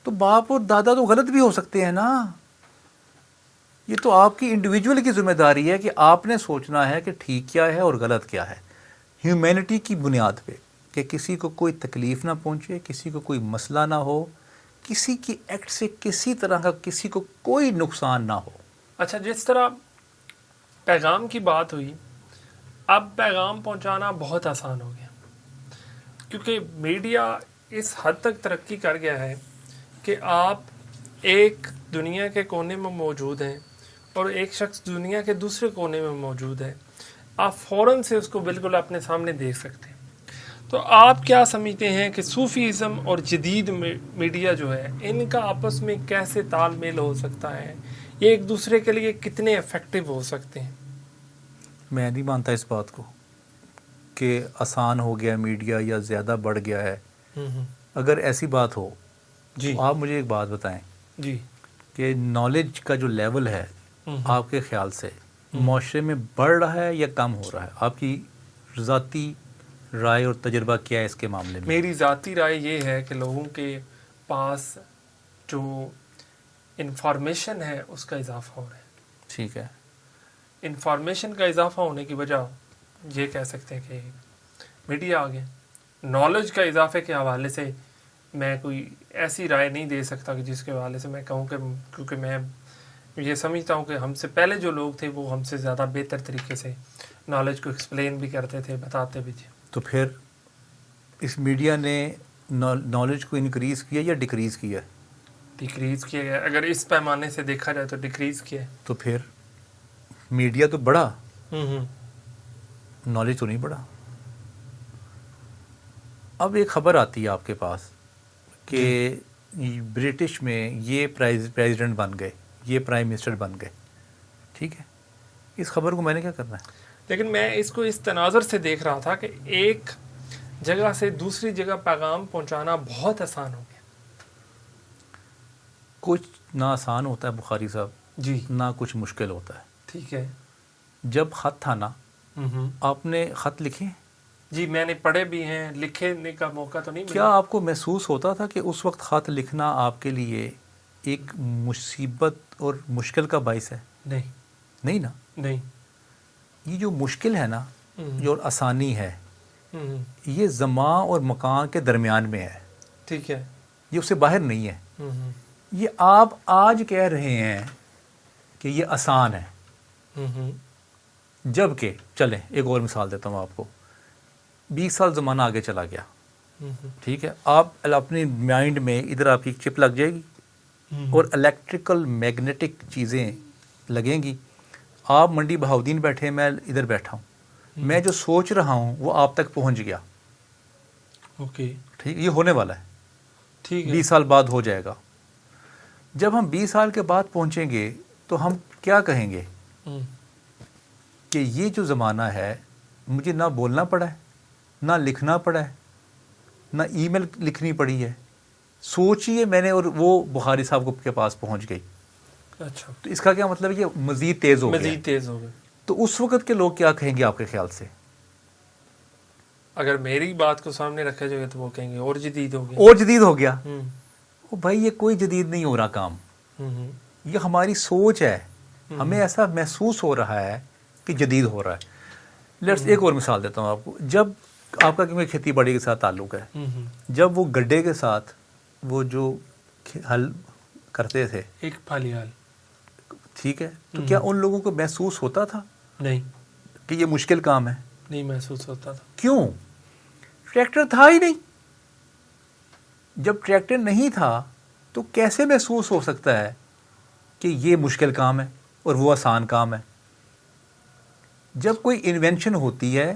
تو باپ اور دادا تو غلط بھی ہو سکتے ہیں نا. یہ تو آپ کی انڈیویجول کی ذمہ داری ہے کہ آپ نے سوچنا ہے کہ ٹھیک کیا ہے اور غلط کیا ہے, ہیومینٹی کی بنیاد پہ, کہ کسی کو کوئی تکلیف نہ پہنچے, کسی کو کوئی مسئلہ نہ ہو, کسی کی ایکٹ سے کسی طرح کا کسی کو کوئی نقصان نہ ہو. اچھا, جس طرح پیغام کی بات ہوئی, اب پیغام پہنچانا بہت آسان ہو گیا, کیونکہ میڈیا اس حد تک ترقی کر گیا ہے کہ آپ ایک دنیا کے کونے میں موجود ہیں اور ایک شخص دنیا کے دوسرے کونے میں موجود ہے, آپ فوراً سے اس کو بالکل اپنے سامنے دیکھ سکتے ہیں. تو آپ کیا سمجھتے ہیں کہ صوفیزم اور جدید میڈیا جو ہے, ان کا آپس میں کیسے تال میل ہو سکتا ہے؟ یہ ایک دوسرے کے لیے کتنے افیکٹو ہو سکتے ہیں؟ میں نہیں مانتا اس بات کو کہ آسان ہو گیا میڈیا یا زیادہ بڑھ گیا ہے. اگر ایسی بات ہو جی, تو آپ مجھے ایک بات بتائیں جی, کہ نالج کا جو لیول ہے آپ کے خیال سے معاشرے میں بڑھ رہا ہے یا کم ہو رہا ہے؟ آپ کی ذاتی رائے اور تجربہ کیا ہے اس کے معاملے میں؟ میری ذاتی رائے یہ ہے کہ لوگوں کے پاس جو انفارمیشن ہے اس کا اضافہ ہو رہا ہے. ٹھیک ہے, انفارمیشن کا اضافہ ہونے کی وجہ یہ کہہ سکتے ہیں کہ میڈیا آ گیا. نالج کا اضافے کے حوالے سے میں کوئی ایسی رائے نہیں دے سکتا کہ جس کے حوالے سے میں کہوں کہ, کیونکہ میں یہ سمجھتا ہوں کہ ہم سے پہلے جو لوگ تھے وہ ہم سے زیادہ بہتر طریقے سے نالج کو ایکسپلین بھی کرتے تھے, بتاتے بھی تھے. تو پھر اس میڈیا نے نالج کو انکریز کیا یا ڈیکریز کیا؟ ڈیکریز کیا گیا. اگر اس پیمانے سے دیکھا جائے تو ڈیکریز کیا ہے. تو پھر میڈیا تو بڑھا, نالج تو نہیں بڑھا. اب ایک خبر آتی ہے آپ کے پاس کہ برٹش میں یہ پریزیڈنٹ بن گئے, یہ پرائم منسٹر بن گئے. ٹھیک ہے, اس خبر کو میں نے کیا کرنا ہے؟ لیکن میں اس کو اس تناظر سے دیکھ رہا تھا کہ ایک جگہ سے دوسری جگہ پیغام پہنچانا بہت آسان ہو گیا. کچھ نہ آسان ہوتا ہے بخاری صاحب, جی, نہ کچھ مشکل ہوتا ہے. ٹھیک ہے. جب خط تھا نا, آپ نے خط لکھے؟ جی, میں نے پڑھے بھی ہیں, لکھنے کا موقع تو نہیں ملا. کیا آپ کو محسوس ہوتا تھا کہ اس وقت خط لکھنا آپ کے لیے ایک مصیبت اور مشکل کا باعث ہے؟ نہیں, نہیں نا. نہیں. یہ جو مشکل ہے نا, جو آسانی ہے, یہ زمان اور مکان کے درمیان میں ہے. ٹھیک ہے, یہ اس سے باہر نہیں ہے. یہ آپ آج کہہ رہے ہیں کہ یہ آسان ہے, جب کہ چلیں ایک اور مثال دیتا ہوں آپ کو. 20 سال زمانہ آگے چلا گیا, ٹھیک ہے, آپ اپنی مائنڈ میں ادھر آپ کی چپ لگ جائے گی اور الیکٹریکل میگنیٹک چیزیں لگیں گی. آپ منڈی بہاؤدین بیٹھے, میں ادھر بیٹھا ہوں, میں جو سوچ رہا ہوں وہ آپ تک پہنچ گیا. اوکے, ٹھیک, یہ ہونے والا ہے. ٹھیک ہے, 20 سال بعد ہو جائے گا. جب ہم 20 سال کے بعد پہنچیں گے تو ہم کیا کہیں گے کہ یہ جو زمانہ ہے مجھے نہ بولنا پڑا ہے, نہ لکھنا پڑا ہے, نہ ای میل لکھنی پڑی ہے. سوچئے میں نے, اور وہ بخاری صاحب کے پاس پہنچ گئی. اچھا, تو اس کا کیا مطلب ہے؟ یہ مزید تیز ہو گیا. مزید تیز ہو گئے. تو اس وقت کے لوگ کیا کہیں گے آپ کے خیال سے؟ اگر میری بات کو سامنے رکھا جائے تو وہ کہیں گے اور جدید ہو گیا. اور جدید ہو گیا. او بھائی, یہ کوئی جدید نہیں ہو رہا کام, یہ ہماری سوچ ہے. ہمیں ایسا محسوس ہو رہا ہے کہ جدید ہو رہا ہے. ایک اور مثال دیتا ہوں آپ کو. جب آپ کا کیونکہ کھیتی باڑی کے ساتھ تعلق ہے, جب وہ گڈھے کے ساتھ وہ جو حل کرتے تھے, ایک پھالی حال, ٹھیک ہے, تو کیا ان لوگوں کو محسوس ہوتا تھا نہیں, کہ یہ مشکل کام ہے؟ نہیں محسوس ہوتا تھا. کیوں؟ ٹریکٹر تھا ہی نہیں. جب ٹریکٹر نہیں تھا تو کیسے محسوس ہو سکتا ہے کہ یہ مشکل کام ہے اور وہ آسان کام ہے؟ جب کوئی انوینشن ہوتی ہے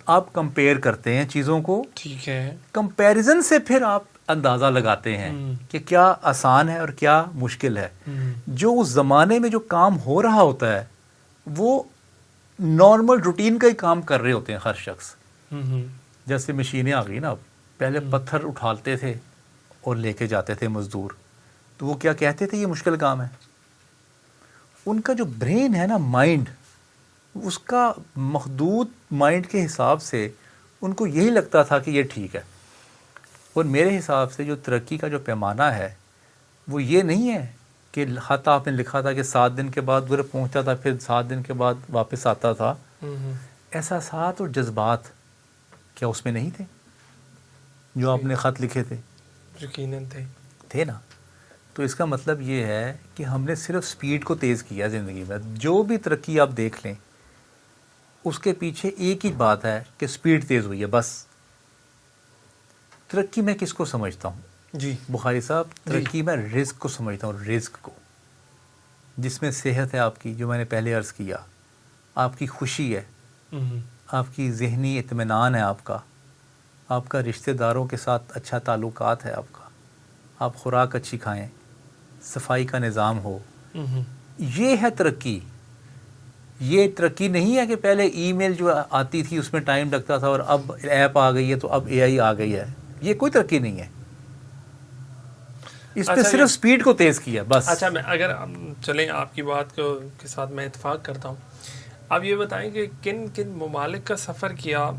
آپ کمپیئر کرتے ہیں چیزوں کو. ٹھیک ہے, کمپیریزن سے پھر آپ اندازہ لگاتے ہیں کہ کیا آسان ہے اور کیا مشکل ہے. جو اس زمانے میں جو کام ہو رہا ہوتا ہے وہ نارمل روٹین کا ہی کام کر رہے ہوتے ہیں ہر شخص. جیسے مشینیں آ گئی نا, اب پہلے پتھر اٹھاتے تھے اور لے کے جاتے تھے مزدور، تو وہ کیا کہتے تھے یہ مشکل کام ہے. ان کا جو برین ہے نا، مائنڈ، اس کا محدود مائنڈ کے حساب سے ان کو یہی لگتا تھا کہ یہ ٹھیک ہے. اور میرے حساب سے جو ترقی کا جو پیمانہ ہے وہ یہ نہیں ہے کہ خط آپ نے لکھا تھا کہ 7 دن کے بعد ادھر پہنچتا تھا، پھر 7 دن کے بعد واپس آتا تھا. احساسات اور جذبات کیا اس میں نہیں تھے جو آپ نے خط لکھے تھے؟ یقیناً تھے نا. تو اس کا مطلب یہ ہے کہ ہم نے صرف سپیڈ کو تیز کیا زندگی میں. جو بھی ترقی آپ دیکھ لیں اس کے پیچھے ایک ہی بات ہے کہ سپیڈ تیز ہوئی ہے بس. ترقی میں کس کو سمجھتا ہوں جی بخاری صاحب؟ ترقی میں رزق کو سمجھتا ہوں، رزق کو، جس میں صحت ہے آپ کی، جو میں نے پہلے عرض کیا، آپ کی خوشی ہے، آپ کی ذہنی اطمینان ہے، آپ کا رشتہ داروں کے ساتھ اچھا تعلقات ہے آپ کا، آپ خوراک اچھی کھائیں، صفائی کا نظام ہو. یہ ہے ترقی. یہ ترقی نہیں ہے کہ پہلے ای میل جو آتی تھی اس میں ٹائم لگتا تھا اور اب ایپ آ گئی ہے تو اب اے آئی آ گئی ہے. یہ کوئی ترقی نہیں ہے. اس پہ صرف سپیڈ کو تیز کیا بس. اچھا، میں اگر چلیں آپ کی بات کے ساتھ میں اتفاق کرتا ہوں. آپ یہ بتائیں کہ کن کن ممالک کا سفر کیا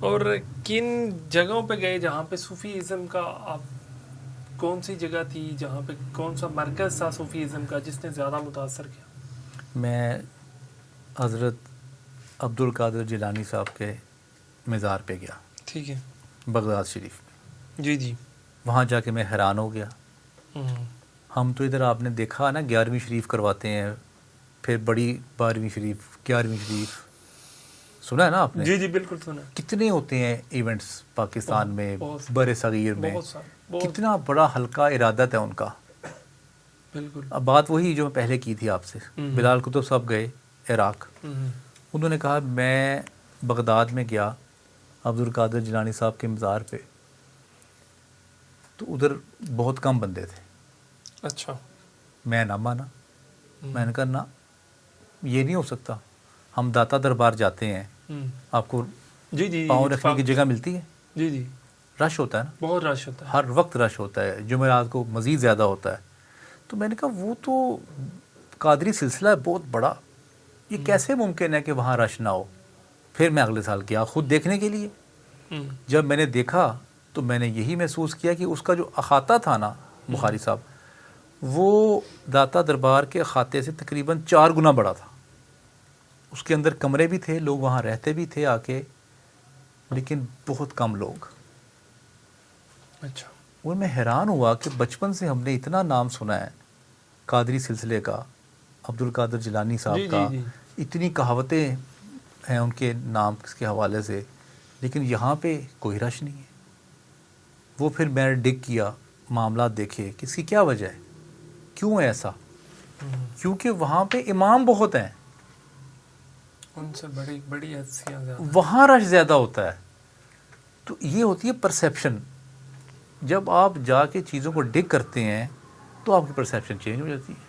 اور کن جگہوں پہ گئے جہاں پہ صوفی ازم کا، آپ کون سی جگہ تھی جہاں پہ، کون سا مرکز تھا صوفی ازم کا جس نے زیادہ متاثر کیا؟ میں حضرت عبد القادر جیلانی صاحب کے مزار پہ گیا. ٹھیک ہے. بغداد شریف میں. جی جی. وہاں جا کے میں حیران ہو گیا. ہم تو ادھر آپ نے دیکھا نا 11ویں شریف کرواتے ہیں، پھر بڑی 12ویں شریف، 11ویں شریف، سنا ہے نا آپ نے؟ جی جی بالکل سنا. کتنے ہوتے ہیں ایونٹس پاکستان میں، بہت بر صغیر میں، بہت کتنا بڑا حلقہ ارادت ہے ان کا. بالکل. اب بات وہی جو میں پہلے کی تھی آپ سے. بلال کتب صاحب گئے عراق، انہوں نے کہا میں بغداد میں گیا عبد القادر جیلانی صاحب کے مزار پہ، تو ادھر بہت کم بندے تھے. اچھا. میں نہ مانا. میں نے کہا نا، یہ نہیں ہو سکتا. ہم داتا دربار جاتے ہیں، آپ کو جی جی پاؤں رکھنے کی جگہ ملتی ہے؟ جی جی. رش ہوتا ہے نا، بہت رش ہوتا ہے، ہر وقت رش ہوتا ہے، جمعرات کو مزید زیادہ ہوتا ہے. تو میں نے کہا وہ تو قادری سلسلہ ہے بہت بڑا، یہ کیسے ممکن ہے کہ وہاں رش نہ ہو؟ پھر میں اگلے سال گیا خود دیکھنے کے لیے. جب میں نے دیکھا تو میں نے یہی محسوس کیا کہ اس کا جو احاطہ تھا نا بخاری صاحب، وہ داتا دربار کے احاطے سے تقریباً 4 گنا بڑا تھا. اس کے اندر کمرے بھی تھے، لوگ وہاں رہتے بھی تھے آ کے، لیکن بہت کم لوگ. اچھا. اور میں حیران ہوا کہ بچپن سے ہم نے اتنا نام سنا ہے قادری سلسلے کا، عبد القادر جیلانی صاحب کا، اتنی کہاوتیں ہیں ان کے نام کے حوالے سے، لیکن یہاں پہ کوئی رش نہیں ہے. وہ پھر میں نے ڈگ کیا، معاملات دیکھے کہ اس کی کیا وجہ ہے، کیوں ہے ایسا؟ کیونکہ وہاں پہ امام بہت ہیں، ان سے بڑی ہستیاں زیادہ، وہاں رش زیادہ ہوتا ہے. تو یہ ہوتی ہے پرسیپشن. جب آپ جا کے چیزوں کو ڈگ کرتے ہیں تو آپ کی پرسیپشن چینج ہو جاتی ہے.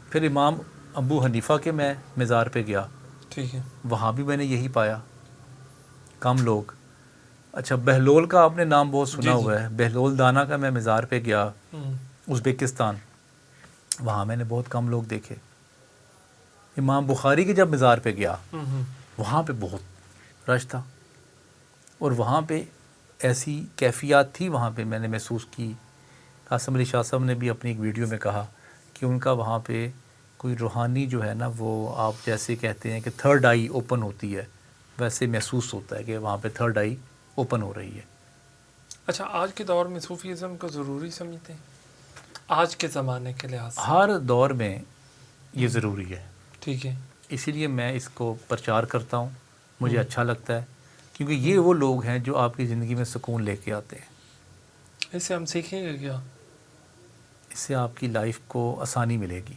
پھر امام ابو حنیفہ کے میں مزار پہ گیا. ٹھیک ہے. وہاں وہاں بھی میں نے یہی پایا، کم لوگ. اچھا، بہلول کا آپ نے نام بہت سنا ہوا ہے. بہلول دانا کا میں مزار پہ گیا ازبکستان، وہاں میں نے بہت کم لوگ دیکھے. امام بخاری کے جب مزار پہ گیا وہاں پہ بہت رش تھا، اور وہاں پہ ایسی کیفیات تھی، وہاں پہ میں نے محسوس کی. قاسم علی شاہ صاحب نے بھی اپنی ایک ویڈیو میں کہا کہ ان کا وہاں پہ کوئی روحانی جو ہے نا، وہ آپ جیسے کہتے ہیں کہ تھرڈ آئی اوپن ہوتی ہے، ویسے محسوس ہوتا ہے کہ وہاں پہ تھرڈ آئی اوپن ہو رہی ہے. اچھا، آج کے دور میں صوفی ازم کو ضروری سمجھتے ہیں؟ آج کے زمانے کے لحاظ سے ہر دور میں یہ ضروری ہے. ٹھیک ہے. اسی لیے میں اس کو پرچار کرتا ہوں، مجھے اچھا لگتا ہے، کیونکہ یہ وہ لوگ ہیں جو آپ کی زندگی میں سکون لے کے آتے ہیں. اس سے ہم سیکھیں گے کیا؟ اس سے آپ کی لائف کو آسانی ملے گی،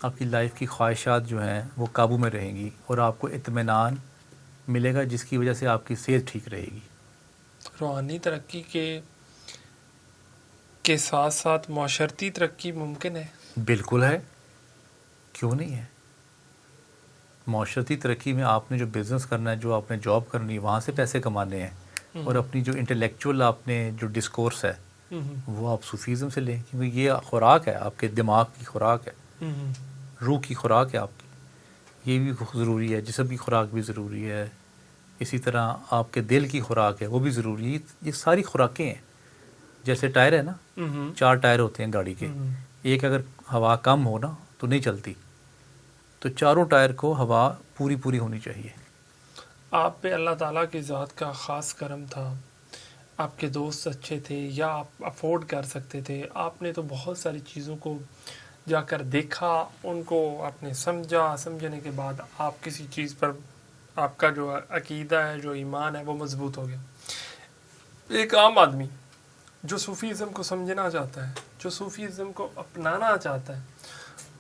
آپ کی لائف کی خواہشات جو ہیں وہ قابو میں رہیں گی، اور آپ کو اطمینان ملے گا جس کی وجہ سے آپ کی صحت ٹھیک رہے گی. روحانی ترقی کے ساتھ ساتھ معاشرتی ترقی ممکن ہے؟ بالکل ہے، کیوں نہیں ہے. معاشرتی ترقی میں آپ نے جو بزنس کرنا ہے، جو آپ نے جاب کرنی ہے، وہاں سے پیسے کمانے ہیں، اور اپنی جو انٹلیکچوئل آپ نے جو ڈسکورس ہے وہ آپ صوفیزم سے لیں، کیونکہ یہ خوراک ہے آپ کے دماغ کی خوراک ہے، روح کی خوراک ہے آپ کی، یہ بھی ضروری ہے، جسم کی خوراک بھی ضروری ہے، اسی طرح آپ کے دل کی خوراک ہے وہ بھی ضروری ہے، یہ ساری خوراکیں ہیں۔ جیسے ٹائر ہے نا، 4 ٹائر ہوتے ہیں گاڑی کے، ایک اگر ہوا کم ہو نا تو نہیں چلتی، تو چاروں ٹائر کو ہوا پوری ہونی چاہیے۔ آپ پہ اللہ تعالیٰ کی ذات کا خاص کرم تھا، آپ کے دوست اچھے تھے یا آپ افورڈ کر سکتے تھے، آپ نے تو بہت ساری چیزوں کو جا کر دیکھا، ان کو آپ نے سمجھا، سمجھنے کے بعد آپ کسی چیز پر آپ کا جو عقیدہ ہے، جو ایمان ہے وہ مضبوط ہو گیا۔ ایک عام آدمی جو صوفیزم کو سمجھنا چاہتا ہے، جو صوفیزم کو اپنانا چاہتا ہے،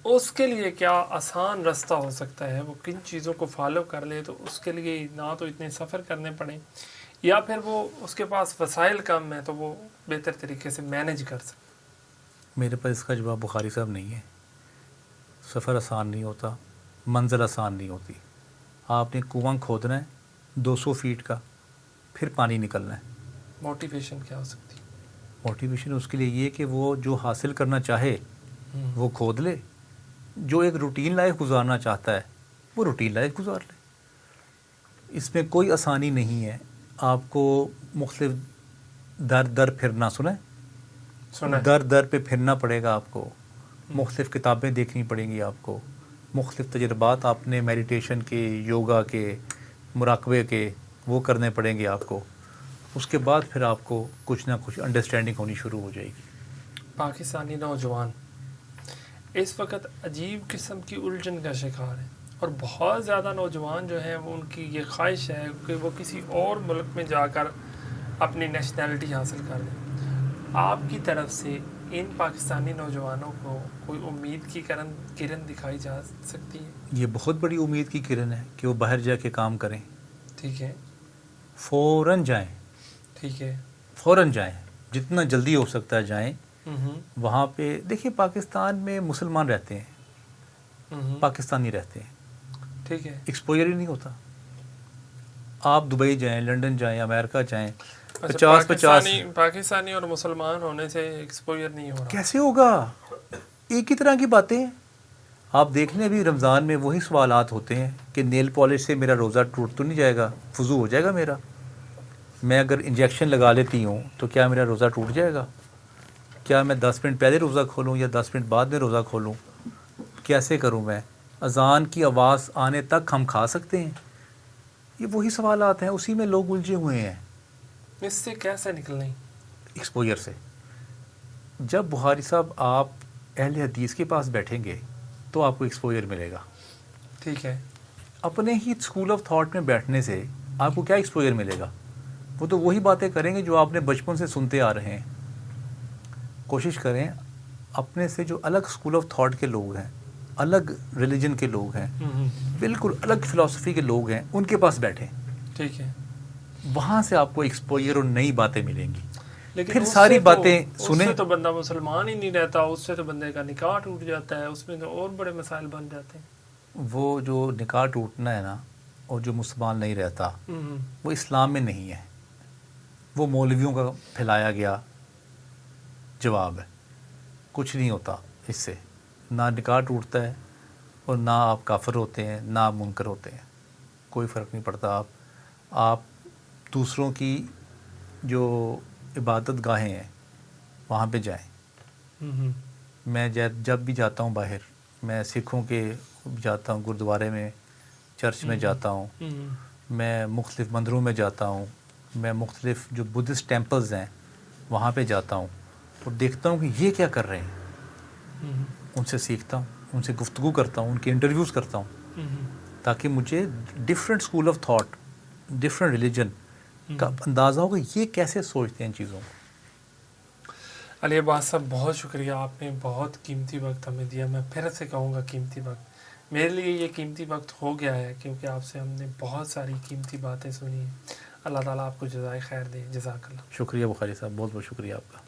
اس کے لیے کیا آسان رستہ ہو سکتا ہے؟ وہ کن چیزوں کو فالو کر لے تو اس کے لیے نہ تو اتنے سفر کرنے پڑیں، یا پھر وہ اس کے پاس وسائل کم ہیں تو وہ بہتر طریقے سے مینج کر سکے؟ میرے پاس اس کا جواب بخاری صاحب نہیں ہے۔ سفر آسان نہیں ہوتا، منزل آسان نہیں ہوتی۔ آپ نے کنواں کھودنا ہے 200 فیٹ کا، پھر پانی نکلنا ہے۔ موٹیویشن کیا ہو سکتی؟ موٹیویشن اس کے لیے یہ کہ وہ جو حاصل کرنا چاہے وہ کھود لے، جو ایک روٹین لائف گزارنا چاہتا ہے وہ روٹین لائف گزار لے۔ اس میں کوئی آسانی نہیں ہے۔ آپ کو مختلف در پھرنا، سنیں در پہ پھرنا پڑے گا آپ کو، مختلف کتابیں دیکھنی پڑیں گی آپ کو، مختلف تجربات آپ نے میڈیٹیشن کے، یوگا کے، مراقبے کے وہ کرنے پڑیں گے آپ کو۔ اس کے بعد پھر آپ کو کچھ نہ کچھ انڈرسٹینڈنگ ہونی شروع ہو جائے گی۔ پاکستانی نوجوان اس وقت عجیب قسم کی الجھن کا شکار ہے، اور بہت زیادہ نوجوان جو ہیں وہ ان کی یہ خواہش ہے کہ وہ کسی اور ملک میں جا کر اپنی نیشنلٹی حاصل کر لیں۔ آپ کی طرف سے ان پاکستانی نوجوانوں کو کوئی امید کی کرن دکھائی جا سکتی ہے؟ یہ بہت بڑی امید کی کرن ہے کہ وہ باہر جا کے کام کریں۔ ٹھیک ہے، فوراً جائیں، ٹھیک ہے، فوراً جائیں، جتنا جلدی ہو سکتا ہے جائیں۔ وہاں پہ دیکھیے پاکستان میں مسلمان رہتے ہیں، پاکستانی رہتے ہیں، ٹھیک ہے، ایکسپوجر ہی نہیں ہوتا۔ آپ دبئی جائیں، لنڈن جائیں، امریکہ جائیں، 50 پاکستانی اور مسلمان ہونے سے ایکسپوجر نہیں ہو رہا۔ کیسے ہوگا؟ ایک ہی طرح کی باتیں آپ دیکھ لیں۔ ابھی رمضان میں وہی سوالات ہوتے ہیں کہ نیل پالش سے میرا روزہ ٹوٹ تو نہیں جائے گا، وضو ہو جائے گا میرا؟ میں اگر انجیکشن لگا لیتی ہوں تو کیا میرا روزہ ٹوٹ جائے گا؟ کیا میں 10 منٹ پہلے روزہ کھولوں یا 10 منٹ بعد میں روزہ کھولوں؟ کیسے کروں میں؟ اذان کی آواز آنے تک ہم کھا سکتے ہیں؟ یہ وہی سوالات ہیں، اسی میں لوگ الجھے ہوئے ہیں۔ اس سے کیسے نکلیں؟ ایکسپوجر سے۔ جب بخاری صاحب آپ اہل حدیث کے پاس بیٹھیں گے تو آپ کو ایکسپوجر ملے گا۔ ٹھیک ہے، اپنے ہی اسکول آف تھاٹ میں بیٹھنے سے آپ کو کیا ایکسپوجر ملے گا؟ وہ تو وہی باتیں کریں گے جو آپ نے بچپن سے سنتے آ رہے ہیں۔ کوشش کریں اپنے سے جو الگ اسکول آف تھاٹ کے لوگ ہیں، الگ ریلیجن کے لوگ ہیں، بالکل الگ فلسفی کے لوگ ہیں، ان کے پاس بیٹھیں۔ ٹھیک ہے، وہاں سے آپ کو ایکسپوجر اور نئی باتیں ملیں گی۔ لیکن پھر ساری باتیں سنیں۔ اس سے تو بندہ مسلمان ہی نہیں رہتا، اس سے تو بندے کا نکاح ٹوٹ جاتا ہے، اس میں تو اور بڑے مسائل بن جاتے ہیں۔ وہ جو نکاح ٹوٹنا ہے نا، اور جو مسلمان نہیں رہتا، وہ اسلام میں نہیں ہے، وہ مولویوں کا پھیلایا گیا جواب ہے۔ کچھ نہیں ہوتا اس سے، نہ نکاح ٹوٹتا ہے اور نہ آپ کافر ہوتے ہیں، نہ آپ منکر ہوتے ہیں، کوئی فرق نہیں پڑتا۔ آپ دوسروں کی جو عبادت گاہیں ہیں وہاں پہ جائیں۔ میں جب بھی جاتا ہوں باہر، میں سکھوں کے جاتا ہوں، گردوارے میں، چرچ میں جاتا ہوں، میں مختلف مندروں میں جاتا ہوں، میں مختلف جو بدھسٹ ٹیمپلز ہیں وہاں پہ جاتا ہوں اور دیکھتا ہوں کہ یہ کیا کر رہے ہیں۔ ان سے سیکھتا ہوں، ان سے گفتگو کرتا ہوں، ان کے انٹرویوز کرتا ہوں، تاکہ مجھے different school of thought, different religion کا اندازہ ہوگا یہ کیسے سوچتے ہیں ان چیزوں کو۔ علی عباس صاحب بہت شکریہ، آپ نے بہت قیمتی وقت ہمیں دیا۔ میں پھر سے کہوں گا قیمتی وقت، میرے لیے یہ قیمتی وقت ہو گیا ہے کیونکہ آپ سے ہم نے بہت ساری قیمتی باتیں سنی ہیں۔ اللہ تعالیٰ آپ کو جزائے خیر دے۔ جزاک اللہ۔ شکریہ بخاری صاحب، بہت بہت شکریہ آپ کا۔